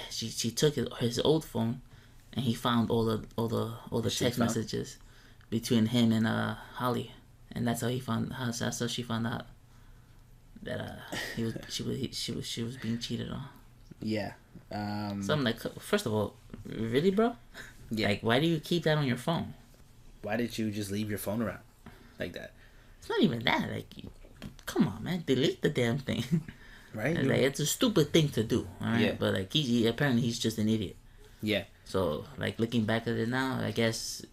took his old phone, and he found all the text messages between him and Holly, and that's how she found out that she was being cheated on. Yeah. So I'm like, first of all, really, bro? Yeah. Like, why do you keep that on your phone? Why did you just leave your phone around like that? It's not even that. Like, come on, man, delete the damn thing. Right. Like, it's a stupid thing to do. All right. Yeah. But like, he apparently he's just an idiot. Yeah. So like, looking back at it now, I guess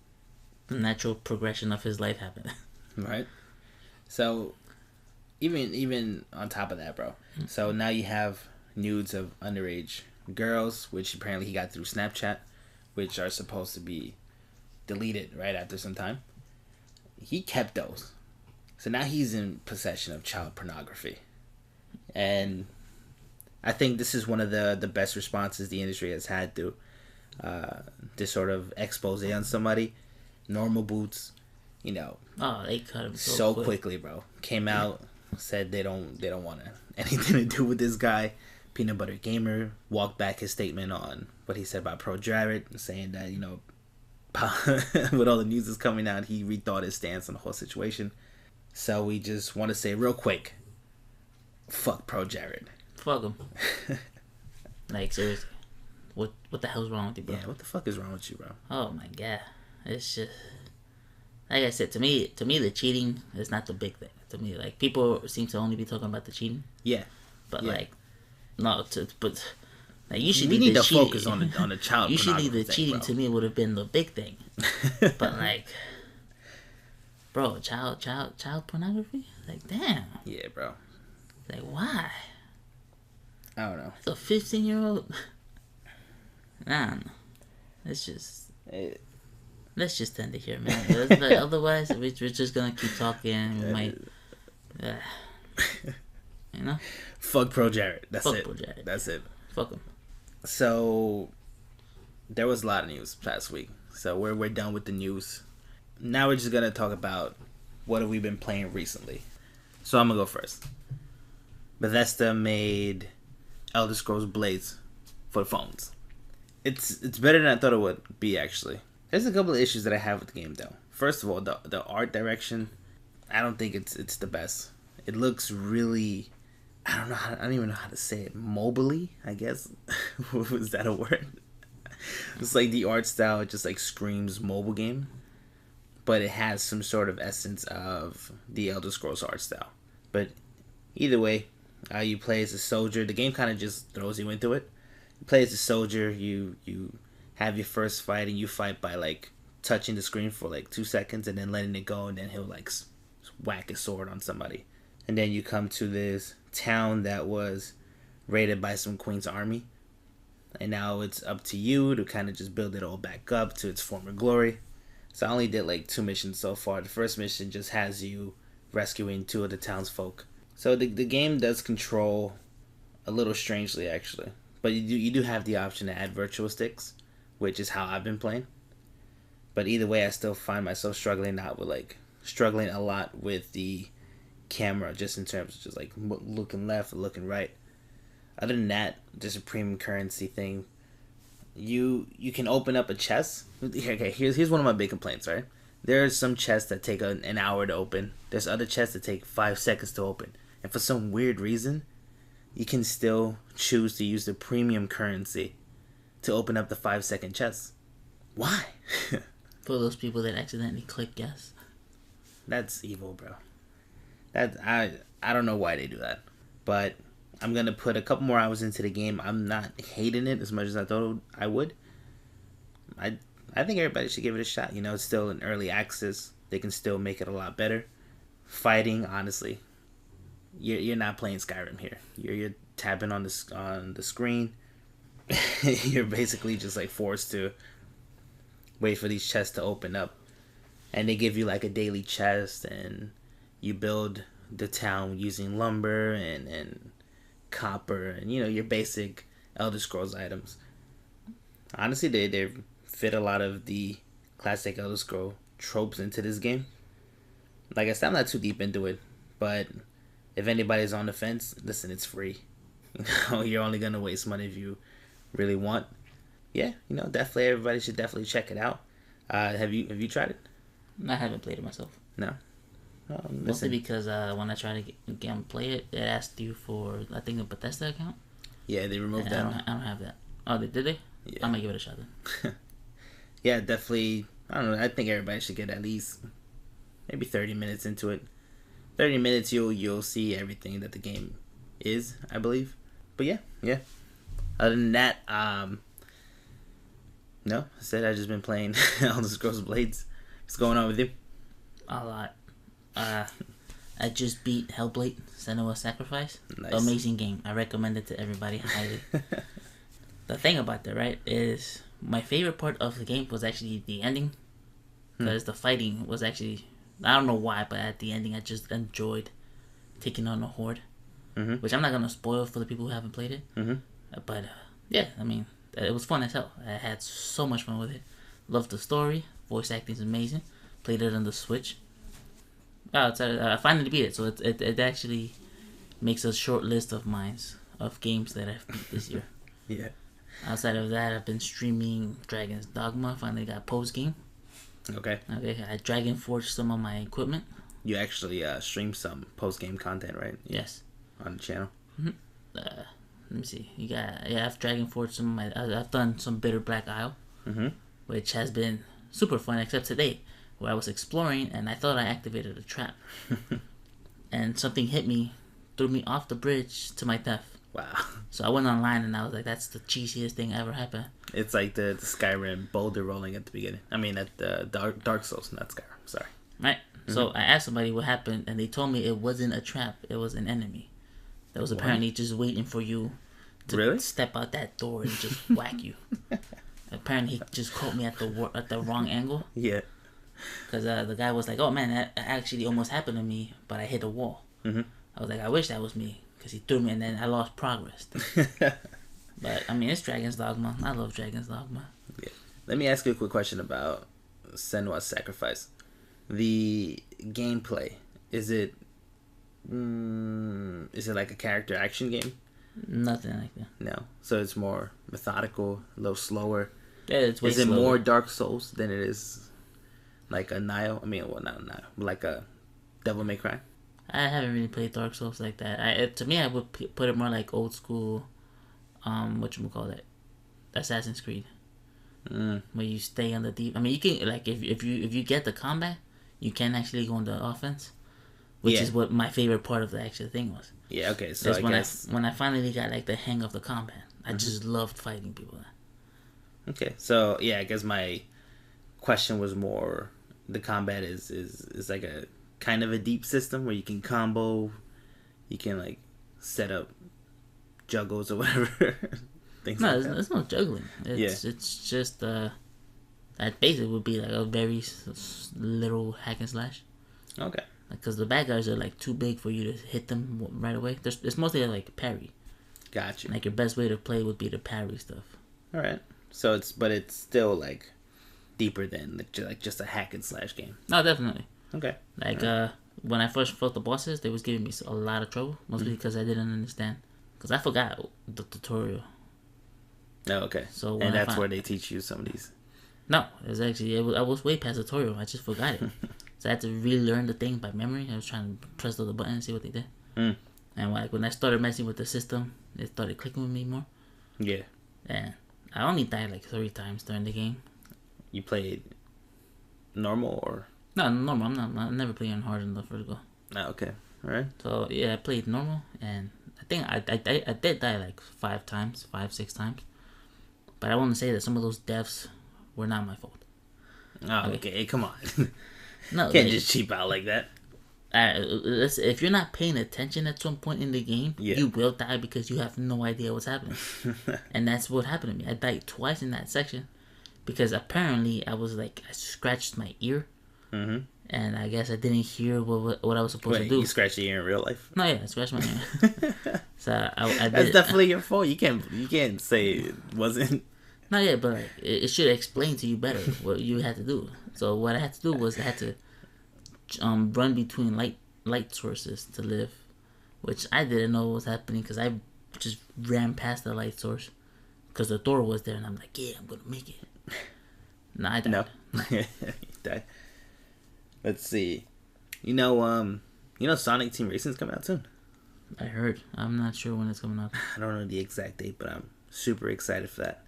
the natural progression of his life happened. Right. So. Even on top of that, bro. So now you have nudes of underage girls, which apparently he got through Snapchat, which are supposed to be deleted right after some time. He kept those. So now he's in possession of child pornography. And I think this is one of the best responses the industry has had to this sort of expose on somebody. Normal Boots, Oh, they cut him so quickly, bro. Came out. Said they don't want anything to do with this guy. Peanut Butter Gamer walked back his statement on what he said about ProJared, saying that with all the news that's coming out, he rethought his stance on the whole situation. So we just want to say real quick, fuck ProJared. Fuck him. Like, seriously. What the hell's wrong with you, bro? Yeah, what the fuck is wrong with you, bro? Oh my god. It's just... Like I said, to me, the cheating is not the big thing. To me, like, people seem to only be talking about the cheating. Yeah. But, yeah. like, no, but... Like, you we need to focus on the child Usually the thing, cheating bro. to me would have been the big thing. But, like... Bro, child pornography? Like, damn. Yeah, bro. Like, why? I don't know. It's a 15-year-old... Nah, it's just... Let's just end it here, man. Like, otherwise, we're just gonna keep talking. We might... you know? Fuck ProJared. That's Fuck it. ProJared. That's it. Fuck him. So, there was a lot of news last week. So, we're done with the news. Now we're just gonna talk about what have we been playing recently. So, I'm gonna go first. Bethesda made Elder Scrolls Blades for phones. It's better than I thought it would be, actually. There's a couple of issues that I have with the game, though. First of all, the art direction, I don't think it's the best. It looks really, I don't even know how to say it, mobily, I guess. Was that a word? It's like the art style, it just like screams mobile game. But it has some sort of essence of the Elder Scrolls art style. But either way, you play as a soldier. The game kind of just throws you into it. You play as a soldier, you have your first fight, and you fight by like touching the screen for like 2 seconds and then letting it go, and then he'll like whack a sword on somebody. And then you come to this town that was raided by some Queen's army, and now it's up to you to kind of just build it all back up to its former glory. So I only did like 2 missions so far. The first mission just has you rescuing 2 of the townsfolk. So the game does control a little strangely, actually. But you do have the option to add virtual sticks, which is how I've been playing. But either way, I still find myself struggling a lot with the camera, just in terms of just like looking left or looking right. Other than that, just a premium currency thing. You can open up a chest. Okay, here's one of my big complaints, right? There are some chests that take an hour to open. There's other chests that take 5 seconds to open. And for some weird reason, you can still choose to use the premium currency to open up the 5-second chest. Why? For those people that accidentally click yes. That's evil, bro. I don't know why they do that. But I'm going to put a couple more hours into the game. I'm not hating it as much as I thought I would. I think everybody should give it a shot. You know, it's still in early access. They can still make it a lot better. Fighting, honestly, you're not playing Skyrim here. You're tapping on the screen. You're basically just like forced to wait for these chests to open up, and they give you like a daily chest, and you build the town using lumber and copper and your basic Elder Scrolls items. Honestly, they fit a lot of the classic Elder Scrolls tropes into this game. Like I said, I'm not too deep into it, but if anybody's on the fence, listen, it's free. You're only gonna waste money if you really want. Yeah, definitely everybody should definitely check it out. Have you tried it? I haven't played it myself. No. Mostly because when I try to play it, it asked you for, I think, a Bethesda account. Yeah, they removed that. I don't have that. Oh, did they? Yeah. I might give it a shot then. Yeah, definitely. I don't know. I think everybody should get at least maybe 30 minutes into it. 30 minutes, you'll see everything that the game is, I believe. But yeah. Other than that, no. I said I've just been playing Elder Scrolls Blades. What's going on with you? A lot. I just beat Hellblade: Senua's Sacrifice. Nice. Amazing game. I recommend it to everybody highly. The thing about that, right, is my favorite part of the game was actually the ending. Because the fighting was actually, I don't know why, but at the ending I just enjoyed taking on a horde. Mm-hmm. Which I'm not going to spoil for the people who haven't played it. Mm-hmm. But yeah, I mean, it was fun as hell. I had so much fun with it. Loved the story. Voice acting is amazing. Played it on the Switch. I finally beat it, so it actually makes a short list of mine of games that I've beat this year. Yeah. Outside of that, I've been streaming Dragon's Dogma. Finally got post game. Okay. I Dragon Forged some of my equipment. You actually stream some post-game content, right? Yes. On the channel. Let me see. I've Dragon Force I've done some Bitter Black Isle, which has been super fun, except today, where I was exploring and I thought I activated a trap, and something hit me, threw me off the bridge to my death. Wow. So I went online and I was like, "That's the cheesiest thing ever happened." It's like the Skyrim boulder rolling at the beginning. I mean, at the Dark Souls, not Skyrim. Sorry. Right. So I asked somebody what happened, and they told me it wasn't a trap; it was an enemy that was apparently just waiting for you to step out that door and just whack you. Apparently, he just caught me at the wrong angle. Yeah. Because the guy was like, "Oh man, that actually almost happened to me, but I hit a wall." I was like, "I wish that was me," because he threw me, and then I lost progress. But I mean, it's Dragon's Dogma. I love Dragon's Dogma. Yeah. Let me ask you a quick question about Senua's Sacrifice. The gameplay, is it like a character action game? Nothing like that. No. So it's more methodical, a little slower. Yeah, it's way slower. More Dark Souls than it is like a Nioh? I mean, well, not a Nioh, but like a Devil May Cry? I haven't really played Dark Souls like that. To me, I would put it more like old school, whatchamacallit, Assassin's Creed. Where you stay on the deep. I mean, you can, like, if you get the combat, you can actually go on the offense, which is what my favorite part of the actual thing was. Yeah, okay, so when I finally got like the hang of the combat, I just loved fighting people. Okay, so yeah, I guess my question was more, the combat is like a kind of a deep system where you can combo, you can like set up juggles or whatever. There's no juggling. It's just that basically would be like a very little hack and slash. Okay. Because the bad guys are like too big for you to hit them right away. It's mostly like parry. Gotcha. Like your best way to play would be the parry stuff. All right. So it's still like deeper than like just a hack and slash game. No, definitely. Okay. Like when I first fought the bosses, they was giving me a lot of trouble, mostly because I didn't understand. Because I forgot the tutorial. Oh, okay. So and that's where they teach you some of these. No, it was actually I was way past the tutorial. I just forgot it. So I had to relearn the thing by memory. I was trying to press the button and see what they did. And like when I started messing with the system, it started clicking with me more. Yeah. And I only died like 3 times during the game. You played normal or? No, normal. I'm never playing hard enough for to go. Oh, okay. All right. So yeah, I played normal, and I think I did die like 5 times, 6 times. But I want to say that some of those deaths were not my fault. Oh, okay. Come on. No, can't just cheap out like that. If you're not paying attention at some point in the game, you will die because you have no idea what's happening. And that's what happened to me. I died twice in that section because apparently I scratched my ear. And I guess I didn't hear what I was supposed to do. You scratched your ear in real life? No, yeah, I scratched my ear. So I That's definitely your fault. You can't say it wasn't. No, yeah, but like, it should explain to you better what you had to do. So what I had to do was I had to run between light sources to live, which I didn't know was happening because I just ran past the light source because the door was there, and I'm like, yeah, I'm gonna make it. No, I died. No, you died. Let's see. You know Sonic Team Racing's coming out soon. I heard. I'm not sure when it's coming out. I don't know the exact date, but I'm super excited for that.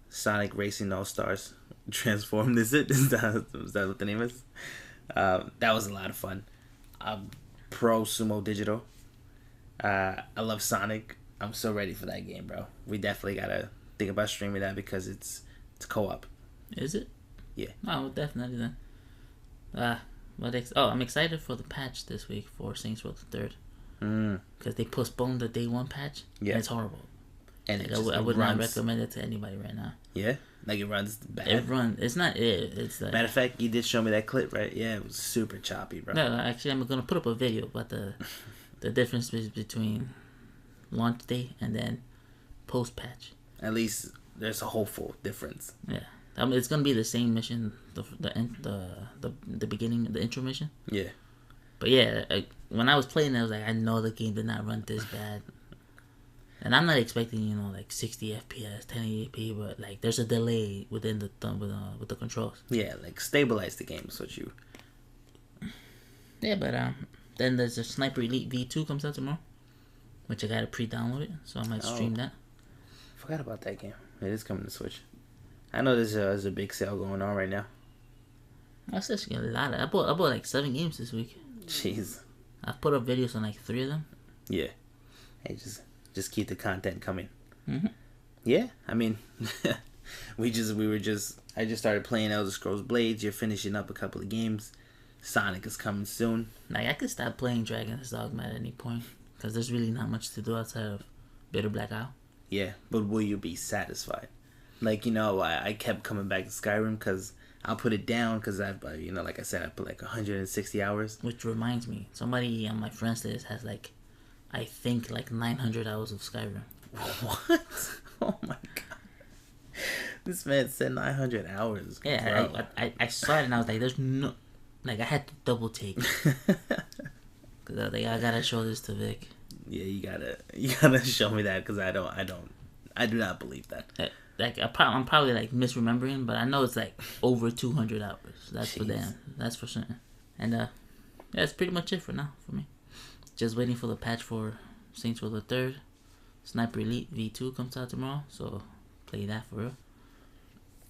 Sonic Racing All Stars Transformed. Is that what the name is? That was a lot of fun. Pro Sumo Digital. I love Sonic. I'm so ready for that game, bro. We definitely gotta think about streaming that because it's co-op. Is it? Yeah. Oh, definitely then. I'm excited for the patch this week for Saints Row the 3rd. Because they postponed the day 1 patch. Yeah. And it's horrible. And I would not recommend it to anybody right now. Yeah? Like it runs bad? It's not it. It's like... Matter of fact, you did show me that clip, right? Yeah, it was super choppy, bro. No, actually, I'm going to put up a video about the difference between launch day and then post-patch. At least there's a hopeful difference. Yeah. I mean, it's going to be the same mission, the beginning, the intro mission. Yeah. But yeah, when I was playing, I was like, I know the game did not run this bad. And I'm not expecting, like 60 FPS, 1080p, but like there's a delay within the with the controls. Yeah, like stabilize the game is what you. Yeah, but then there's a Sniper Elite V2 comes out tomorrow, which I gotta pre-download it, so I might stream that. Forgot about that game. It is coming to Switch. I know there's a big sale going on right now. That's actually a lot. I bought like 7 games this week. Jeez. I put up videos on like 3 of them. Yeah. Hey, just keep the content coming. Mm-hmm. Yeah, I mean, I just started playing Elder Scrolls Blades. You're finishing up a couple of games. Sonic is coming soon. Like, I could stop playing Dragon's Dogma at any point, because there's really not much to do outside of Bitter Black Isle. Yeah, but will you be satisfied? Like, you know, I kept coming back to Skyrim because I'll put it down because I've, you know, like I said, I put like 160 hours. Which reminds me, somebody on my friends list has like, I think like 900 hours of Skyrim. What? Oh my god. This man said 900 hours. Yeah, I saw it and I was like, there's no, like I had to double take. Because I think I gotta show this to Vic. Yeah, you gotta show me that because I do not believe that. Like I'm probably like misremembering, but I know it's like over 200 hours. That's Jeez. for damn. That's for certain. And yeah, that's pretty much it for now for me. Just waiting for the patch for Saints Row the 3rd. Sniper Elite V2 comes out tomorrow, so play that for real.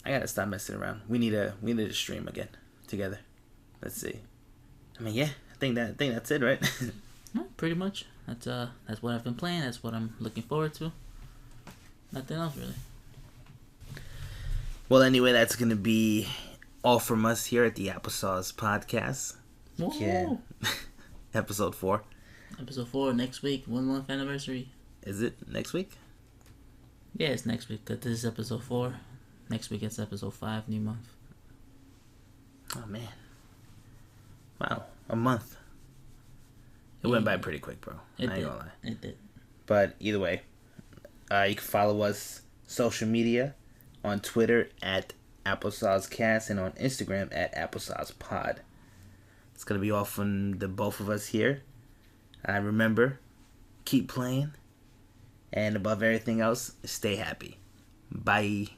I gotta stop messing around. We need to stream again together. Let's see. I mean, yeah, I think that's it, right? Yeah, pretty much. That's what I've been playing. That's what I'm looking forward to. Nothing else really. Well, anyway, that's gonna be all from us here at the Applesauce Podcast. Whoa. Yeah. Episode 4. Episode 4 next week, 1 month anniversary. Is it next week? Yeah, it's next week. Cause this is episode 4. Next week it's episode 5, new month. Oh man! Wow, a month. It went by pretty quick, bro. I ain't gonna lie. It did. But either way, you can follow us social media on Twitter at AppleSauceCast and on Instagram at AppleSaucePod. It's gonna be all from the both of us here. Remember, keep playing, and above everything else, stay happy. Bye.